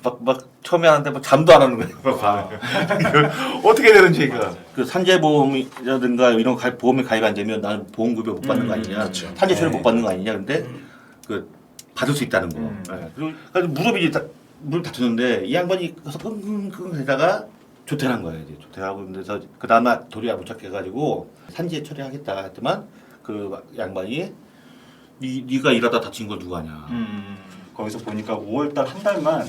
막 처음에 하는데 막 잠도 안 하는 거예요. 어떻게 되는 얘기가? 그 산재보험이라든가 이런 보험에 가입 안 되면 나는 보험급여 못 받는 거 아니냐, 산재 처리 못 받는 거 아니냐. 근데 그 받을 수 있다는 거. 네. 그리고 무릎이 무릎 다쳤는데 이 양반이 가서 끙끙끙 대다가 조퇴한 거예요. 이제 조퇴하고 그래서 그 다음에 도리가 부착해가지고 산재 처리하겠다 했더만 그 양반이 네가 일하다 다친 걸 누가 하냐. 거기서 보니까 5월달 한 달만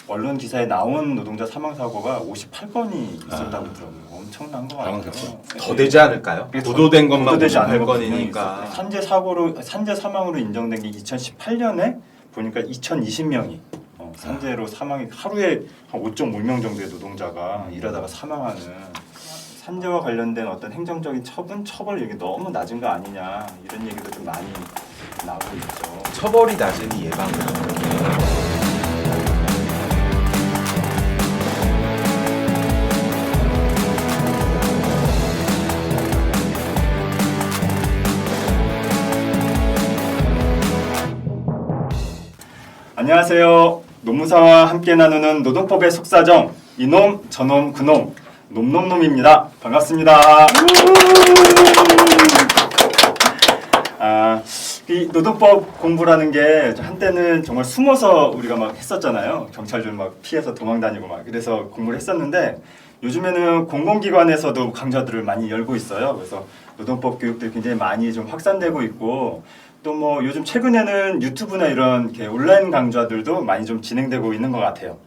언론 기사에 나온 노동자 사망 사고가 58건이 있었다고 들었는데 엄청난 거 같아요. 더 되지 않을까요? 보도된 것만 보도되지 않은 58건이니까. 산재 사망으로 인정된 게 2018년에 보니까 2020명이 산재로 사망이 하루에 한 5.5명 정도의 노동자가 일하다가 사망하는 산재와 관련된 어떤 행정적인 처벌 이게 너무 낮은 거 아니냐 이런 얘기도 좀 많이 나오고 있죠. 처벌이 낮으니 예방을 하는 안녕하세요. 노무사와 함께 나누는 노동법의 속사정 이놈 저놈 그놈 놈놈놈입니다. 반갑습니다. 이 노동법 공부라는 게 한때는 정말 숨어서 우리가 막 했었잖아요. 경찰들 막 피해서 도망 다니고 막 그래서 공부를 했었는데 요즘에는 공공기관에서도 강좌들을 많이 열고 있어요. 그래서 노동법 교육들이 굉장히 많이 좀 확산되고 있고 또 뭐 요즘 최근에는 유튜브나 이런 이렇게 온라인 강좌들도 많이 좀 진행되고 있는 것 같아요.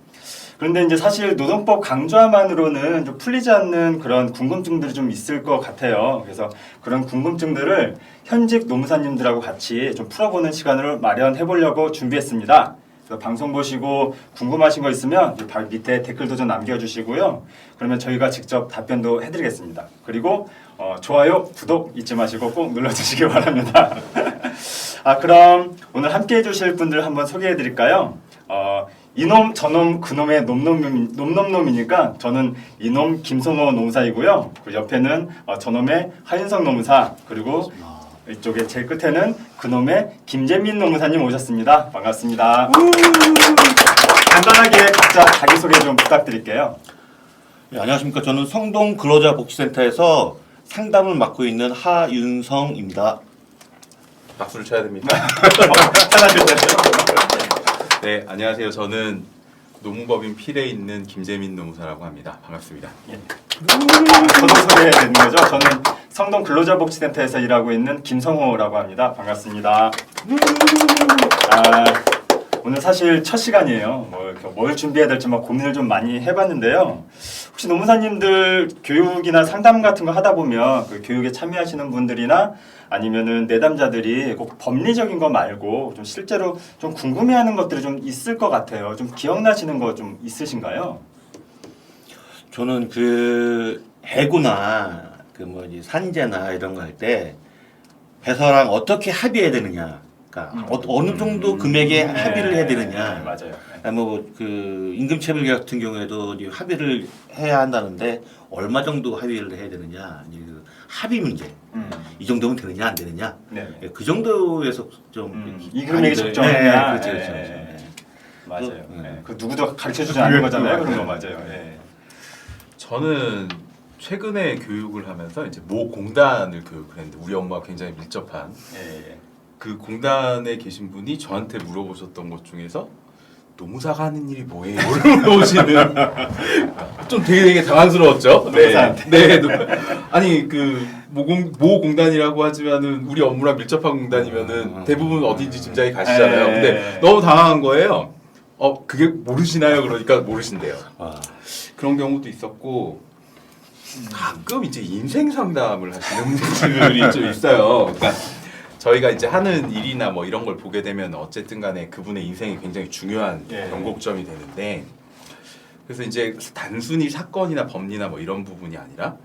그런데 이제 사실 노동법 강좌만으로는 좀 풀리지 않는 그런 궁금증들이 좀 있을 것 같아요. 그래서 그런 궁금증들을 현직 노무사님들하고 같이 좀 풀어보는 시간을 마련해 보려고 준비했습니다. 그래서 방송 보시고 궁금하신 거 있으면 바로 밑에 댓글도 좀 남겨주시고요. 그러면 저희가 직접 답변도 해드리겠습니다. 그리고 좋아요, 구독 잊지 마시고 꼭 눌러주시기 바랍니다. 그럼 오늘 함께 해주실 분들 한번 소개해드릴까요? 이놈 저놈 그놈의 놈놈놈이니까 저는 이놈 김성호 노무사이고요. 그 옆에는 저놈의 하윤석 노무사 그리고 이쪽에 제일 끝에는 그놈의 김재민 노무사님 오셨습니다. 반갑습니다. 간단하게 각자 자기소개 좀 부탁드릴게요. 네, 안녕하십니까. 저는 성동 근로자 복지센터에서 상담을 맡고 있는 하윤성입니다. 박수를 쳐야 됩니다. 편하실 때요. 네, 안녕하세요. 저는 노무법인 필에 있는 김재민 노무사라고 합니다. 반갑습니다. 저도 소개해야 되는 거죠. 저는 성동 근로자복지센터에서 일하고 있는 김성호라고 합니다. 반갑습니다. 오늘 사실 첫 시간이에요. 뭘 준비해야 될지 막 고민을 좀 많이 해봤는데요. 혹시 노무사님들 교육이나 상담 같은 거 하다 보면 그 교육에 참여하시는 분들이나 아니면은 내담자들이 꼭 법리적인 거 말고 좀 실제로 좀 궁금해하는 것들이 좀 있을 것 같아요. 좀 기억나시는 거 좀 있으신가요? 저는 그 해고나 그 뭐지 산재나 이런 거 할 때 회사랑 어떻게 합의해야 되느냐, 그러니까 어느 정도 금액에 합의를 해야 되느냐. 맞아요. 뭐 그 임금체불 계약 같은 경우에도 이제 합의를 해야 한다는데 얼마 정도 합의를 해야 되느냐, 이제 그 합의 문제. 이 정도면 되느냐 안 되느냐. 네. 그 정도에서 좀 이 금액이 적정하냐. 그렇죠, 그렇죠. 맞아요. 네. 그 누구도 가르쳐주지 않는 거잖아요. 그런 거 맞아요. 네. 저는 최근에 교육을 하면서 이제 모 공단을 교육을 했는데 우리 엄마가 굉장히 밀접한 그 공단에 계신 분이 저한테 물어보셨던 것 중에서 노무사가 하는 일이 뭐예요? 물어보시는 좀 되게 당황스러웠죠. 노무사한테. 네. 아니 그 모 공단이라고 하지만은 우리 업무랑 밀접한 공단이면은 대부분 어딘지 짐작이 가시잖아요. 근데 너무 당황한 거예요. 그게 모르시나요? 그러니까 모르신대요. 그런 경우도 있었고 가끔 이제 인생 상담을 하시는 분들이 좀 있어요. 그러니까 저희가 이제 하는 일이나 뭐 이런 걸 보게 되면 어쨌든 간에 그분의 인생이 굉장히 중요한 변곡점이 되는데 그래서 이제 단순히 사건이나 법리나 뭐 이런 부분이 아니라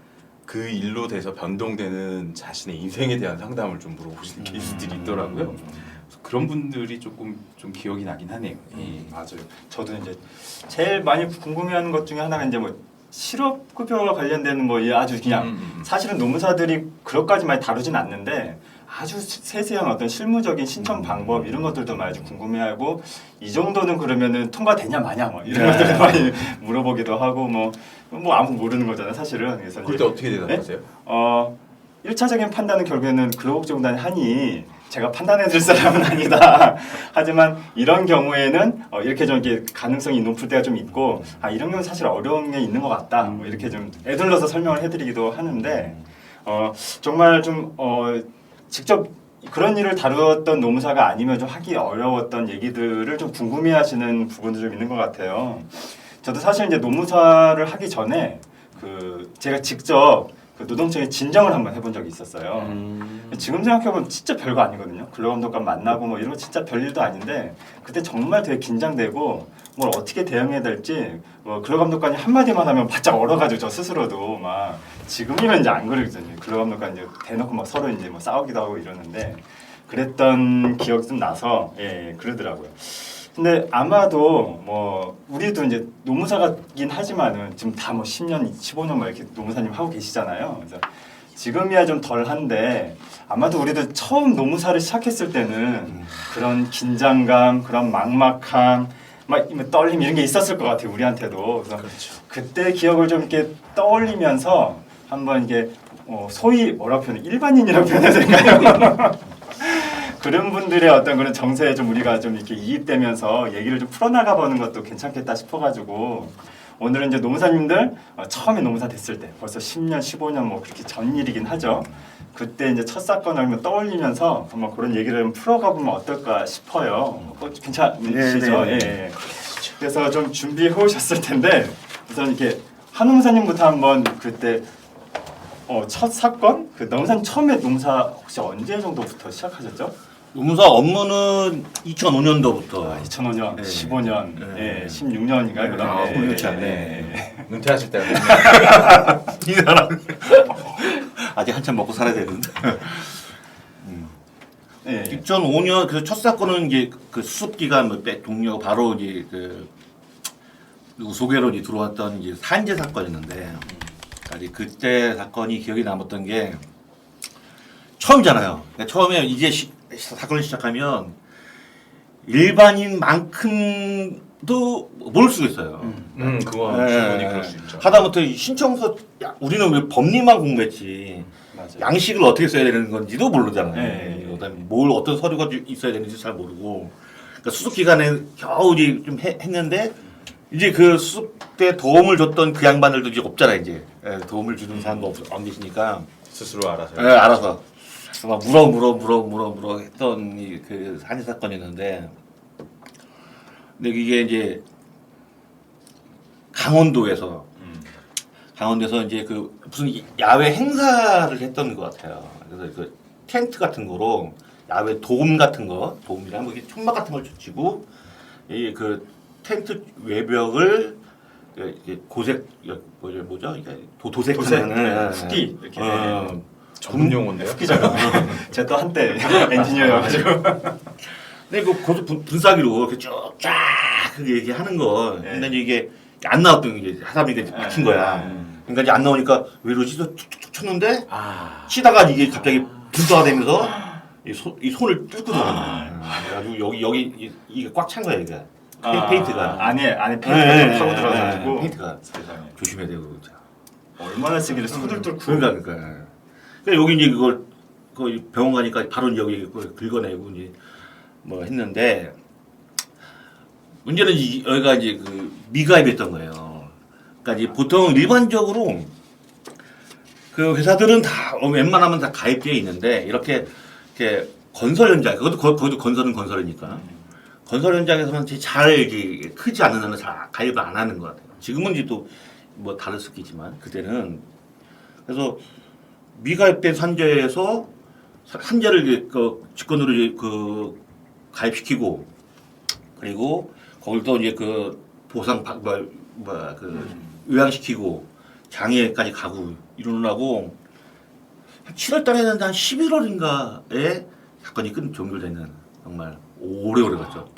그 일로 돼서 변동되는 자신의 인생에 대한 상담을 좀 물어보시는 케이스들이 있더라고요. 그런 분들이 조금 좀 기억이 나긴 하네요. 맞아요. 저도 이제 제일 많이 궁금해하는 것 중에 하나가 이제 뭐 실업급여와 관련되는 뭐 아주 그냥 사실은 노무사들이 그것까지 많이 다루진 않는데 아주 세세한 어떤 실무적인 신청 방법 이런 것들도 많이 좀 궁금해하고 이 정도는 그러면은 통과되냐 마냐 뭐 이런 것들도 많이 물어보기도 하고 뭐 아무 모르는 거잖아요 사실은. 그래서 그때 이제 어떻게 대답하세요? 1차적인 판단은 결국에는 글로벌공단 하니 제가 판단해줄 사람은 아니다. 하지만 이런 경우에는 이렇게 좀 이게 가능성이 높을 때가 좀 있고 이런 경우는 사실 어려운 게 있는 것 같다. 뭐 이렇게 좀 애둘러서 설명을 해드리기도 하는데 정말 좀 직접 그런 일을 다루었던 노무사가 아니면 좀 하기 어려웠던 얘기들을 좀 궁금해하시는 부분도 좀 있는 것 같아요. 저도 사실 이제 노무사를 하기 전에 제가 직접 그 노동청에 진정을 한번 해본 적이 있었어요. 지금 생각해보면 진짜 별거 아니거든요. 근로감독관 만나고 뭐 이런 거 진짜 별일도 아닌데 그때 정말 되게 긴장되고 뭘 어떻게 대응해야 될지 근로감독관이 한마디만 하면 바짝 얼어가지고 저 스스로도 막 지금이면 이제 안 그러거든요. 근로감독관 이제 대놓고 막 서로 이제 뭐 싸우기도 하고 이러는데 그랬던 기억이 좀 나서 그러더라고요. 근데 아마도 뭐 우리도 이제 노무사가긴 하지만은 지금 다 뭐 10년, 15년 뭐 이렇게 노무사님 하고 계시잖아요. 그래서 지금이야 좀 덜한데 아마도 우리도 처음 노무사를 시작했을 때는 그런 긴장감, 그런 막막함, 막 떨림 이런 게 있었을 것 같아요. 우리한테도. 그래서 그렇죠. 그때 기억을 좀 이렇게 떠올리면서 한번 이게 소위 뭐라고 표현해? 일반인이라고 표현해야 될까요? 그런 분들의 어떤 그런 정세에 좀 우리가 좀 이렇게 이입되면서 얘기를 좀 풀어나가 보는 것도 괜찮겠다 싶어가지고 오늘은 이제 노무사님들 처음에 노무사 됐을 때 벌써 10년, 15년 뭐 그렇게 전 일이긴 하죠. 그때 이제 첫 사건을 한번 떠올리면서 한번 그런 얘기를 좀 풀어가 보면 어떨까 싶어요. 괜찮으시죠? 네, 네. 예. 그래서 좀 준비해 오셨을 텐데 우선 이렇게 한 노무사님부터 한번 그때 첫 사건? 노무사님 처음에 노무사 혹시 언제 정도부터 시작하셨죠? 노무사 업무는 2005년도부터 2005년, 네. 15년, 네. 16년인가요? 그다음에 그렇죠. 은퇴하실 때 이 사람 아직 한참 먹고 살아야 되는데. 2005년 그 첫 사건은 이제 그 수습 기간 동료 바로 이제 누구 소개로 이제 들어왔던 이제 산재 사건이었는데 그때 사건이 기억에 남았던 게 처음이잖아요. 그러니까 처음에 이제 사건을 시작하면 일반인만큼도 모를 수가 있어요. 그건 충분히 그럴 수 있죠. 하다못해 신청서 우리는 왜 법리만 공부했지 맞아요. 양식을 어떻게 써야 되는 건지도 모르잖아요. 네. 그다음에 뭘 어떤 서류가 있어야 되는지 잘 모르고 그러니까 수습 기간에 겨우 이제 좀 했는데 이제 그 수습 때 도움을 줬던 그 양반들도 이제 없잖아요. 이제 도움을 주는 사람도 안 계시니까 스스로 알아서. 알아서 막 물어 했던 그 산재 사건이었는데 근데 이게 이제 강원도에서 이제 그 무슨 야외 행사를 했던 것 같아요. 그래서 그 텐트 같은 거로 야외 도움 같은 거 도움이랑 뭐 천막 같은 걸 치고 이 그 텐트 외벽을 이게 고색 뭐죠? 이게 도색하는 흡기 이렇게 전문 용어인데요. 흡기자가 제가 또 한때 엔지니어여가지고 근데 그 고속 분사기로 이렇게 쭉쫙 그게 하는 거. 근데 이게 안 나왔던 게 하다 보니까 막힌 거야. 그러니까 이제 안 나오니까 왜 이러지? 툭툭툭 쳤는데 치다가 이게 갑자기 분사가 되면서 이 손을 뚫고 들어간 거야. 그래가지고 여기 이게 꽉 찬 거야 이게. 페인트가 안에 페인트가 좀 타고 네, 들어가지고 페인트가 조심해야 되고 진짜. 얼마나 쓰기를 손을 뚫고 그러니까 여기 이제 그걸 그 병원 가니까 바로 여기 그걸 긁어내고 이제 뭐 했는데 문제는 여기가 이제 그 미가입했던 거예요. 그러니까 이제 보통 일반적으로 그 회사들은 다 웬만하면 다 가입되어 있는데 이렇게 건설 현장 거기도 건설은 건설이니까. 건설 현장에서는 잘 이게 크지 않은 한은 잘 가입을 안 하는 것 같아요. 지금은 이제 또 뭐 다를 수 있겠지만 그때는 그래서 미가입된 산재에서 산재를 그 직권으로 이제 그 가입시키고 그리고 거기를 또 이제 그 보상 요양시키고 장애까지 가고 이러느라고 한 7월달에 했는데 한 11월인가에 사건이 종결되는 정말 오래오래 갔죠.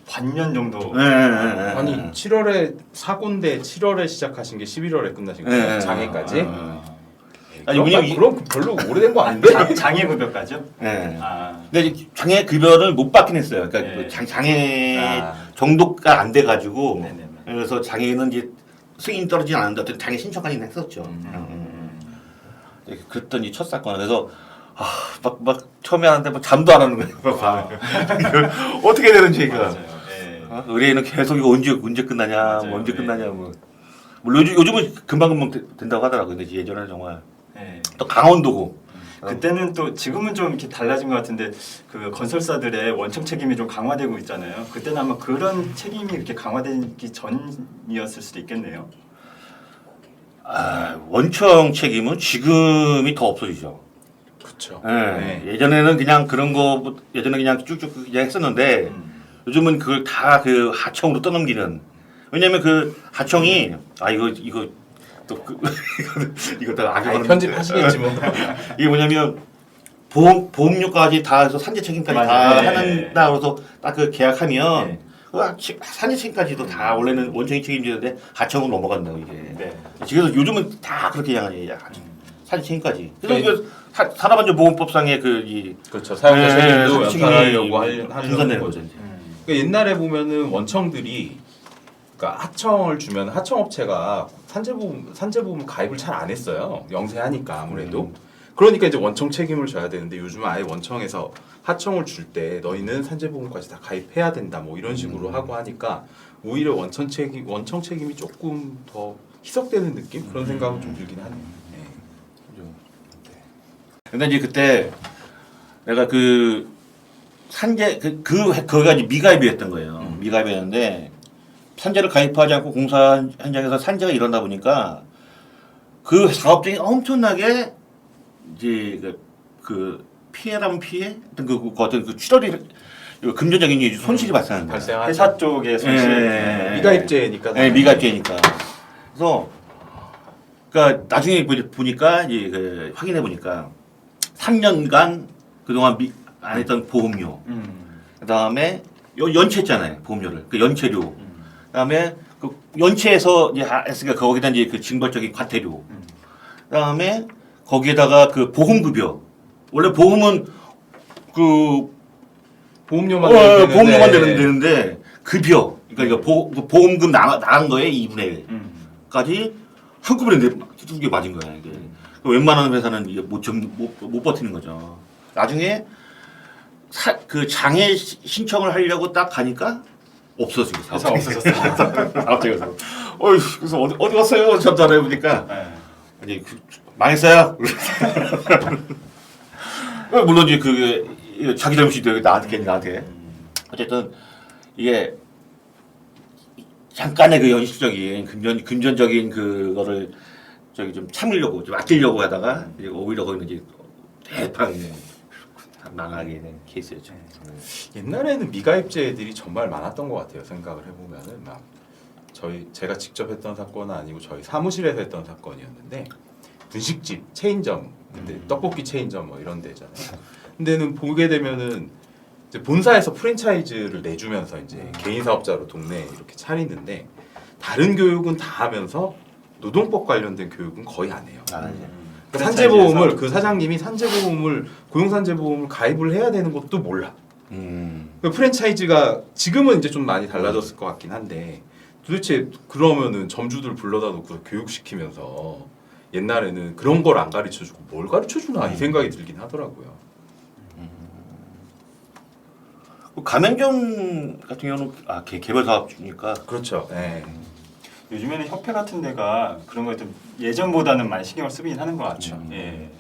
반년 정도. 아니 7월에 사고인데 7월에 시작하신 게 11월에 끝나신 거예요? 장애까지? 아니, 그럼, 왜냐면 그럼 별로 오래된 거 아닌데? 장애급여까지요? 네. 아, 근데 이제 장애 급여를 못 받긴 했어요. 그러니까 네. 그 장애 아. 정도가 안 돼가지고 네네네. 그래서 장애는 이제 승인 떨어지지 않았는데 어떤 장애 신청까지는 했었죠. 그랬더니 첫 사건 그래서 막 처음에 하는데 뭐 잠도 안 하는 거예요. 밤에. 이걸 어떻게 되는지 이거. 맞아요. 예. 의뢰인은 계속 이거 언제 끝나냐, 맞아요. 뭐 언제 네. 끝나냐 뭐. 물론 요즘은 금방 된다고 하더라고요. 근데 예전에는 정말 예. 또 강원도고. 그때는 또 지금은 좀 이렇게 달라진 것 같은데 그 건설사들의 원청 책임이 좀 강화되고 있잖아요. 그때는 아마 그런 책임이 이렇게 강화되기 전이었을 수도 있겠네요. 원청 책임은 지금이 더 없어지죠. 그렇죠. 예. 예전에는 그냥 그런 거 예전에 그냥 쭉쭉 그냥 했었는데 요즘은 그걸 다 그 하청으로 떠넘기는. 왜냐면 그 하청이 이거 또 이거 다 악용하는 편집하시겠지 뭐. 이게 뭐냐면 보험료까지 다 해서 산재 책임까지 다 맞아요. 네. 하는다 그래서 딱 그 계약하면 네. 그 산재 책임까지도 다 원래는 원청이 책임지는데 하청으로 넘어간다고 이게. 네. 그래서 요즘은 다 그렇게 양하니 산재 책임까지. 그래서 네. 이게 산업안전보건법상의 그렇죠. 사용자 책임도 책임이 연산하려고 분산되는 거죠. 거죠. 이제. 그러니까 옛날에 보면은 원청들이 그러니까 하청을 주면 하청업체가 산재보험 가입을 잘 안 했어요. 영세하니까 아무래도. 그러니까 이제 원청 책임을 져야 되는데 요즘은 아예 원청에서 하청을 줄 때 너희는 산재보험까지 다 가입해야 된다 뭐 이런 식으로 하고 하니까 오히려 원청 책임이 조금 더 희석되는 느낌 그런 생각은 좀 들긴 하네요. 네. 근데 이제 그때 내가 그 산재 그거가 이제 미가입이었던 거예요. 미가입이었는데 산재를 가입하지 않고 공사 현장에서 산재가 일어나 보니까 그 사업장이 엄청나게 이제 그 피해라면 피해 어떤 그 어떤 그 출혈이 금전적인 손실이 발생하는 거예요. 발생하죠. 회사 쪽의 손실. 예. 미가입죄니까. 네, 미가입죄니까. 그래서 그러니까 나중에 보니까 이제 그 확인해 보니까 3년간 그동안 안 했던 보험료, 그다음에 연체했잖아요 보험료를 그 연체료, 그다음에 그 연체해서 이제 했으니까 거기다 이제 그 징벌적인 과태료, 그다음에 거기에다가 그 보험급여. 원래 보험은 그 보험료만 되는데 급여, 그러니까 이거 보험금 나간 거에 2분의 1까지 한꺼번에 두개 맞은 거야 이게. 웬만한 회사는 이게 못 버티는 거죠. 나중에 그 장애 신청을 하려고 딱 가니까 없어지고 회사 없어졌어요. 사업장에서. 그래서 어디 갔어요? 전화해 보니까 네. 이제 망했어요. 물론 이제 그 자기 잘못이죠. 나한테. 어쨌든 이게 잠깐의 그 현실적인 금전적인 그거를 좀 참으려고 좀 아끼려고 하다가 이제 오히려 거기는 이제 대파게 망하게 된 케이스였죠. 옛날에는 미가입죄들이 정말 많았던 것 같아요. 생각을 해보면은 막 제가 직접 했던 사건은 아니고 저희 사무실에서 했던 사건이었는데 분식집, 체인점, 근데 떡볶이 체인점 뭐 이런 데잖아요. 근데는 보게 되면은 이제 본사에서 프랜차이즈를 내주면서 이제 개인 사업자로 동네에 이렇게 차리는데 다른 교육은 다 하면서 노동법 관련된 교육은 거의 안 해요. 그 산재보험을 그 사장님이 고용산재보험을 가입을 해야 되는 것도 몰라. 그 프랜차이즈가 지금은 이제 좀 많이 달라졌을 것 같긴 한데 도대체 그러면은 점주들 불러다 놓고 교육시키면서 옛날에는 그런 걸 안 가르쳐주고 뭘 가르쳐주나 이 생각이 들긴 하더라고요. 가맹점 같은 경우는 개별 사업주니까 그렇죠. 네. 요즘에는 협회 같은 데가 그런 거에 좀 예전보다는 많이 신경을 쓰긴 하는 것 같아요. 예.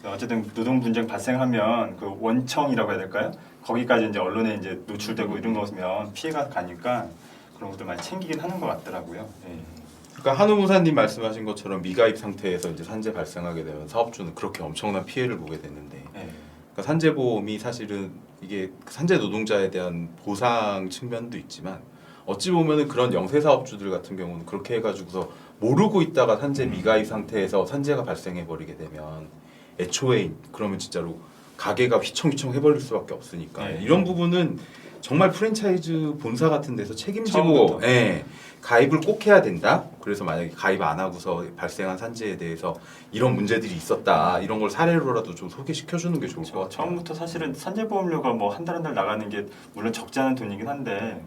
어쨌든 노동 분쟁 발생하면 그 원청이라고 해야 될까요? 거기까지 이제 언론에 이제 노출되고 이런 거면 피해가 가니까 그런 것도 많이 챙기긴 하는 것 같더라고요. 예. 그러니까 한우 무사님 말씀하신 것처럼 미가입 상태에서 이제 산재 발생하게 되면 사업주는 그렇게 엄청난 피해를 보게 되는데, 예. 그러니까 산재보험이 사실은 이게 산재 노동자에 대한 보상 측면도 있지만 어찌 보면은 그런 영세 사업주들 같은 경우는 그렇게 해가지고서 모르고 있다가 산재 미가입 상태에서 산재가 발생해 버리게 되면 애초에 그러면 진짜로 가게가 휘청휘청 해버릴 수밖에 없으니까 네. 이런 부분은 정말 프랜차이즈 본사 같은 데서 책임지고 처음부터. 예, 가입을 꼭 해야 된다. 그래서 만약에 가입 안 하고서 발생한 산재에 대해서 이런 문제들이 있었다. 이런 걸 사례로라도 좀 소개시켜 주는 게 좋을 것 같아요. 처음부터 사실은 산재보험료가 뭐 한 달 한 달 나가는 게 물론 적지 않은 돈이긴 한데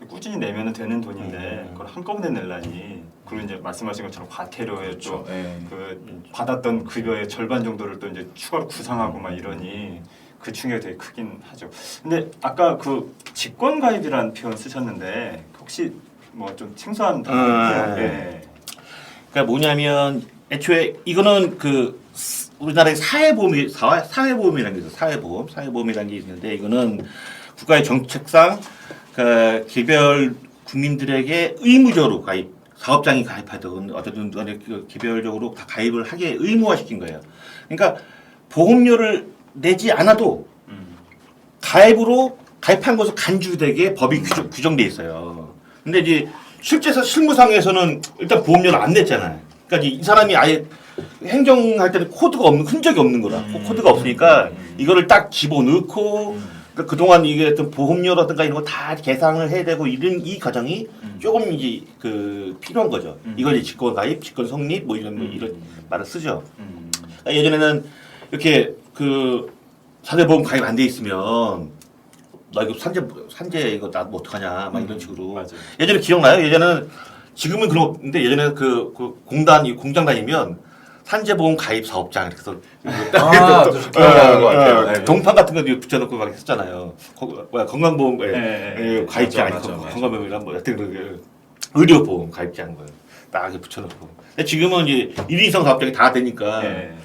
꾸준히 내면 되는 돈인데 그걸 한꺼번에 내려니 그리고 이제 말씀하신 것처럼 과태료에 그렇죠. 예. 또그 받았던 급여의 절반 정도를 또 이제 추가로 구상하고 막 이러니 그 충격이 되게 크긴 하죠. 근데 아까 그 직권 가입이라는 표현 쓰셨는데 혹시 뭐 좀 생소한 단어예요? 네. 그러니까 뭐냐면 애초에 이거는 그 우리나라의 사회보험이라는 게 있어요. 사회보험이라는 게 있는데 이거는 국가의 정책상 그 개별 국민들에게 의무적으로 사업장이 가입하든 어쨌든 그 개별적으로 다 가입을 하게 의무화시킨 거예요. 그러니까 보험료를 내지 않아도 가입으로 가입한 것을 간주되게 법이 규정돼 있어요. 근데 이제 실무상에서는 일단 보험료를 안 냈잖아요. 그러니까 이 사람이 아예 행정할 때는 코드가 없는 흔적이 없는 거라. 코드가 없으니까 이거를 딱 집어넣고 그러니까 그동안 이게 어떤 보험료라든가 이런 거 다 계산을 해야 되고 이런 이 과정이 조금 이제 그 필요한 거죠. 이걸 이제 직권 가입, 직권 성립 뭐 이런 말을 쓰죠. 그러니까 예전에는 이렇게 그 산재보험 가입 안 돼 있으면 나 이거 산재 이거 나 뭐 어떡하냐 막 이런 식으로. 맞아요. 예전에 기억나요? 예전에는 지금은 그런데 예전에는 그 공장 다니면 산재보험 가입 사업장 그래서 좀 기억나는 것 같아요. 네. 동판 같은 거 붙여놓고 막 했었잖아요. 건강보험 네. 가입자 아니 맞아. 건강보험이란 뭐 하여튼 그 의료보험 가입자인 거예요. 딱 이렇게 붙여놓고. 근데 지금은 이제 1인성 사업장이 다 되니까 네.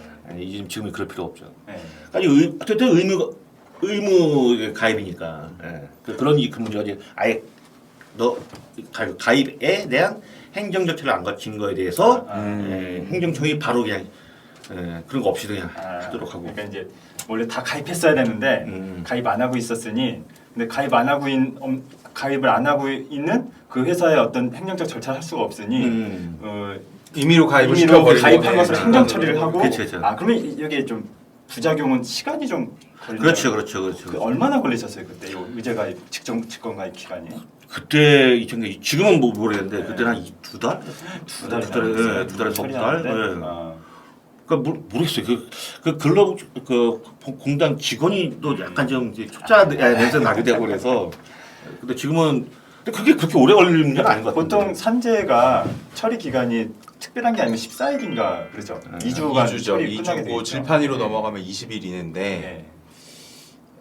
지금은 그럴 필요 없죠. 네. 아니 어쨌든 의무 가입이니까 그런 그 문제가 이제 아예 너 가입에 대한 행정 절차를 안 거친 거에 대해서 행정청이 바로 그냥 그런 거 없이 그냥 하도록 하고. 그러니까 이제 원래 다 가입했어야 되는데 가입 안 하고 있었으니 근데 가입을 안 하고 있는 그 회사의 어떤 행정적 절차를 할 수가 없으니 임의로 가입을 임의로 시켜버리고 가입한 네. 것을 행정 처리를 하고 그렇죠. 그러면 이게 좀 부작용은 시간이 좀 걸리나요? 그렇죠. 그 얼마나 걸리셨어요 그때 이 의제 가입 직권 가입 기간이? 그때 2000년 지금은 뭐 모르겠는데 그때는 한 두 달? 두 달에서 석 달? 그러니까 모르겠어요. 그 근로 그 공단 직원이 또 약간 좀 이제 초짜 냄새 나게 되고 그래서 근데 지금은 근데 그게 그렇게 오래 걸리는 문제는 아닌 것 같아요. 보통 산재가 처리 기간이 특별한 게 아니면 14일인가 그러죠. 2주간 2주죠. 처리 끝나게 돼 2주고 있죠. 질판위로 네. 넘어가면 20일이는데 네.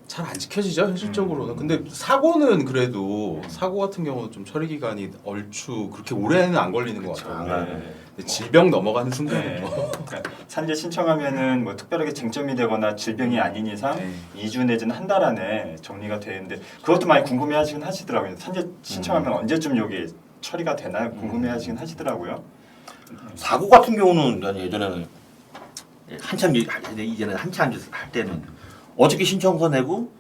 잘 안 지켜지죠 현실적으로는. 근데 사고는 그래도 사고 같은 경우는 좀 처리 기간이 얼추 그렇게 오래는 안 걸리는 것 같아요. 네. 근데 질병 넘어가는 순간 네. 그러니까 산재 신청하면은 뭐 특별하게 쟁점이 되거나 질병이 아닌 이상 네. 2주 내지는 한 달 안에 정리가 되는데 그것도 많이 궁금해하시긴 하시더라고요. 산재 신청하면 언제쯤 여기 처리가 되나 궁금해하시긴 하시더라고요. 사고 같은 경우는 난 예전에는 이제는 한참 할 때는 어저께 신청서 내고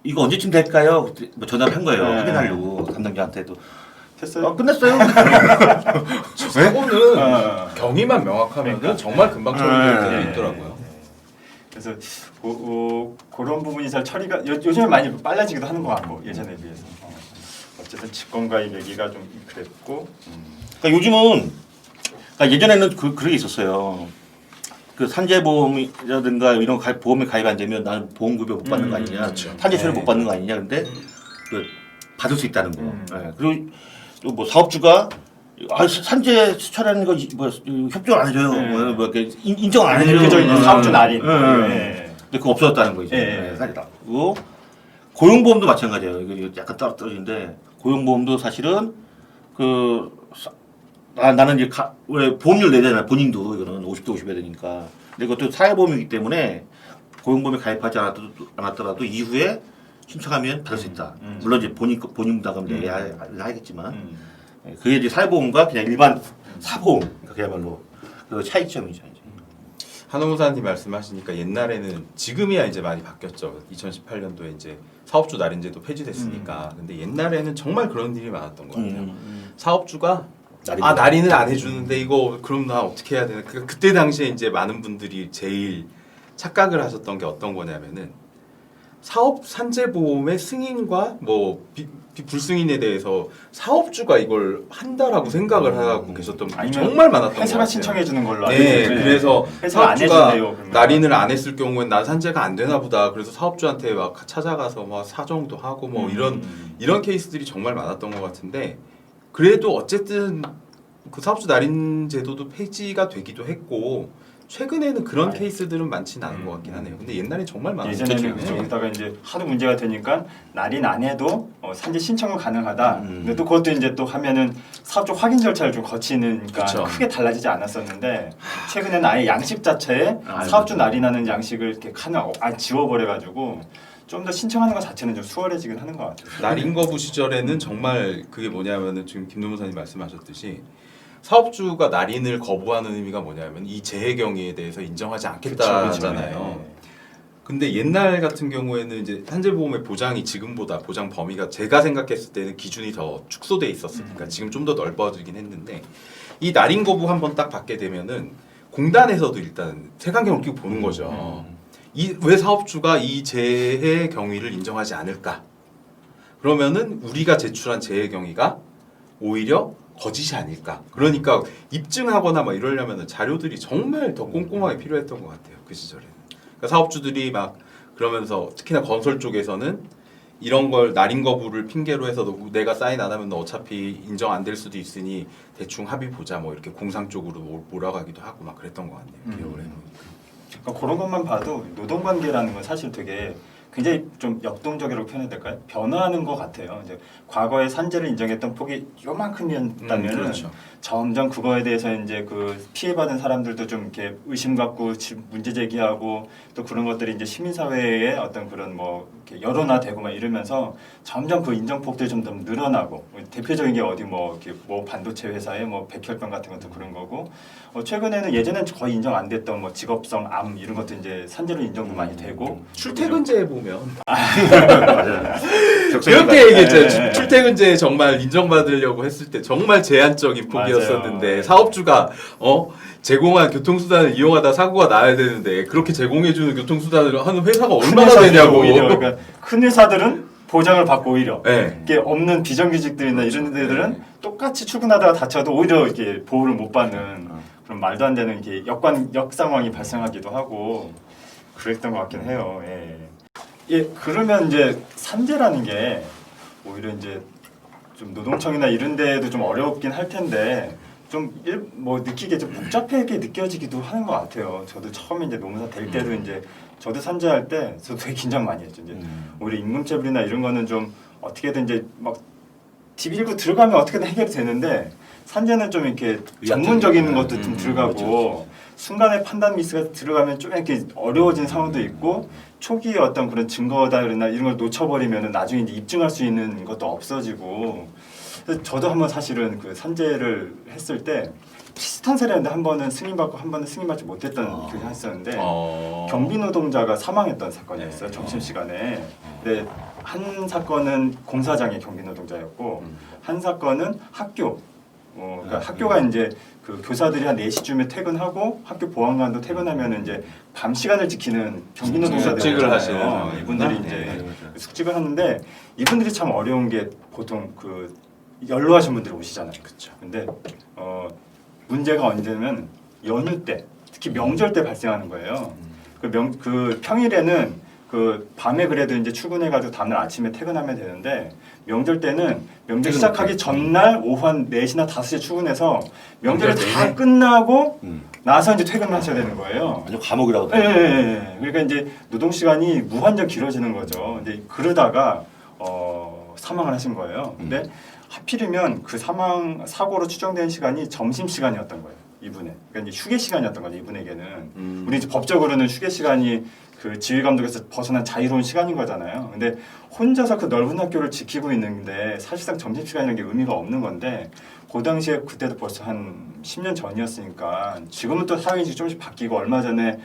이거 언제쯤 될까요? 그때 뭐 전화를 한 거예요. 네. 확인하려고 담당자한테도 됐어요? 끝냈어요. 사고는 경위만 명확하면 그러니까. 정말 금방 처리될 때도 네. 있더라고요. 그래서 그런 부분이 잘 처리가 요즘에 많이 빨라지기도 하는 것 같고 예전에 비해서 어쨌든 직권가입 얘기가 좀 그랬고 그러니까 요즘은 그러니까 예전에는 그런 게 있었어요. 그 산재보험이라든가 이런 보험에 가입 안 되면 나는 보험급여 못 받는 거 아니냐, 그렇죠. 산재처리 못 받는 거 아니냐. 근데 그 받을 수 있다는 거. 네. 그리고 또 뭐 사업주가 산재 처리하는 거 뭐 협조를 안 해줘요. 네. 뭐 이렇게 인정을 안 해줘요. 그죠 사업주 날인. 네. 근데 그거 없어졌다는 거 이제. 네. 그리고 고용보험도 마찬가지예요. 이거 약간 떨어지는데 고용보험도 사실은 나는 이제 왜 보험료를 내잖아요. 본인도 이거는 50대 50이 되니까. 근데 그것도 사회보험이기 때문에 고용보험에 가입하지 않았더라도 이후에 신청하면 받을 수 있다. 물론 이제 본인 부담금 내야 하겠지만 그게 이제 사회보험과 그냥 일반 사보험 그러니까 그야말로 그 차이점이죠. 이제. 한호무사님 말씀하시니까 옛날에는 지금이야 이제 많이 바뀌었죠. 2018년도에 이제 사업주 날인제도 폐지됐으니까. 근데 옛날에는 정말 그런 일이 많았던 것 같아요. 사업주가 날인은 안 해주는데 이거 그럼 나 어떻게 해야 되나? 그때 당시에 이제 많은 분들이 제일 착각을 하셨던 게 어떤 거냐면은 사업 산재보험의 승인과 뭐 불승인에 대해서 사업주가 이걸 한다라고 생각을 하고 계셨던 분이 아니면 정말 많았던 것 같아요. 회사가 신청해 주는 걸로 네, 알고 그래서 회사가 안 사업주가 해준대요, 그러면. 날인을 안 했을 경우엔 난 산재가 안 되나 보다. 그래서 사업주한테 막 찾아가서 막 사정도 하고 뭐 이런 케이스들이 정말 많았던 것 같은데 그래도 어쨌든 그 사업주 날인 제도도 폐지가 되기도 했고 최근에는 그런 케이스들은 많지는 않은 것 같긴 하네요. 근데 옛날에 정말 많았죠. 예전에는 그죠. 여기다가 이제 하도 문제가 되니까 날인 안 해도 산재 신청은 가능하다. 근데 또 그것도 이제 또 하면은 사업적 확인 절차를 좀 거치니까 그쵸. 크게 달라지지 않았었는데 최근에는 아예 양식 자체에 사업주 날인하는 양식을 이렇게 하나 지워버려가지고 좀 더 신청하는 것 자체는 좀 수월해지긴 하는 것 같아요. 날인 거부 시절에는 정말 그게 뭐냐면은 지금 김 노무사님 말씀하셨듯이 사업주가 날인을 거부하는 의미가 뭐냐면 이 재해 경위에 대해서 인정하지 않겠다잖아요. 근데 옛날 같은 경우에는 이제 산재보험의 보장이 지금보다 보장 범위가 제가 생각했을 때는 기준이 더 축소돼 있었으니까 지금 좀 더 넓어지긴 했는데 이 날인 거부 한번 딱 받게 되면은 공단에서도 일단 색안경을 끼고 보는 거죠. 왜 사업주가 이 재해 경위를 인정하지 않을까? 그러면은 우리가 제출한 재해 경위가 오히려 거짓이 아닐까. 그러니까 입증하거나 막 이러려면 자료들이 정말 더 꼼꼼하게 필요했던 것 같아요. 그 시절에는. 그러니까 사업주들이 막 그러면서 특히나 건설 쪽에서는 이런 걸 날인 거부를 핑계로 해서 내가 사인 안 하면 너 어차피 인정 안 될 수도 있으니 대충 합의 보자 뭐 이렇게 공상 쪽으로 몰아가기도 하고 막 그랬던 것 같네요. 기억을 해보니까. 그러니까 그런 것만 봐도 노동관계라는 건 사실 되게 굉장히 좀 역동적이라고 표현해야 될까요? 변화하는 것 같아요. 이제 과거에 산재를 인정했던 폭이 요만큼이었다면 그렇죠. 점점 그거에 대해서 이제 그 피해받은 사람들도 좀 이렇게 의심 갖고 문제 제기하고 또 그런 것들이 이제 시민사회의 어떤 그런 뭐 이렇게 여론화되고 막 이러면서 점점 그 인정폭들이 좀 더 늘어나고 대표적인 게 어디 뭐 이렇게 뭐 반도체 회사의 뭐 백혈병 같은 것도 그런 거고 최근에는 예전엔 거의 인정 안 됐던 뭐 직업성 암 이런 것도 이제 산재로 인정도 많이 되고 출퇴근제에 보면 맞아요. 이렇게 얘기했잖아요. 출퇴근제 정말 인정받으려고 했을 때 정말 제한적인 폭이었었는데 맞아요. 사업주가 제공한 교통수단을 이용하다 사고가 나야 되는데 그렇게 제공해주는 교통수단을 하는 회사가 얼마나 되냐고. 오히려 그러니까 큰 회사들은 보장을 받고 오히려 네. 이게 없는 비정규직들이나 이런 데들은 똑같이 출근하다가 다쳐도 오히려 이렇게 보호를 못 받는 그런 말도 안 되는 이게 역 상황이 발생하기도 하고 그랬던 것 같긴 해요. 예, 그러면 이제 산재라는 게 오히려 이제 좀 노동청이나 이런 데도 좀 어렵긴 할 텐데 좀 뭐 느끼게 좀 복잡하게 느껴지기도 하는 것 같아요. 저도 처음에 이제 노무사 될 때도 이제 저도 산재할 때 저도 되게 긴장 많이 했죠. 이제 우리 임금체불이나 이런 거는 좀 어떻게든 이제 막 디빌고 들어가면 어떻게든 해결이 되는데 산재는 좀 이렇게 전문적인 것도 좀 들어가고 순간의 판단 미스가 들어가면 좀 이렇게 어려워진 상황도 있고 초기에 어떤 그런 증거다 그러나 이런 걸 놓쳐버리면 나중에 이제 입증할 수 있는 것도 없어지고 그래서 저도 한번 사실은 그 산재를 했을 때 비슷한 사례인데 한 번은 승인받고 한 번은 승인받지 못했던 기억이 했었는데 경비 노동자가 사망했던 사건이었어요. 점심시간에. 근데 한 사건은 공사장의 경비 노동자였고 한 사건은 학교 그러니까 학교가 이제 그 교사들이 한 4시쯤에 퇴근하고 학교 보안관도 퇴근하면 이제 밤 시간을 지키는 경비 노동자들 숙직을 하시는 이분들이 이제 숙직을 하는데 이분들이 참 어려운 게 보통 그 연로하신 분들이 오시잖아요. 그렇죠. 근데 문제가 언제냐면 연휴 때 특히 명절 때 발생하는 거예요. 그 평일에는 그 밤에 그래도 이제 출근해가지고 다음날 아침에 퇴근하면 되는데 명절 때는 명절 시작하기 전날 오후 한 4시나 5시에 출근해서 명절이 다 끝나고 나서 이제 퇴근을 하셔야 되는 거예요. 완전 감옥이라고. 예. 그러니까 이제 노동 시간이 무한정 길어지는 거죠. 이제 그러다가 사망을 하신 거예요. 근데 하필이면 그 사고로 추정된 시간이 점심 시간이었던 거예요. 이분의. 그러니까 이제 휴게 시간이었던 거죠. 이분에게는. 우리 이제 법적으로는 휴게 시간이 그 지휘 감독에서 벗어난 자유로운 시간인 거잖아요. 근데 혼자서 그 넓은 학교를 지키고 있는데 사실상 점심 시간이라는 게 의미가 없는 건데 그 당시에 그때도 벌써 한 10년 전이었으니까 지금은 또 사회인식이 조금씩 바뀌고 얼마 전에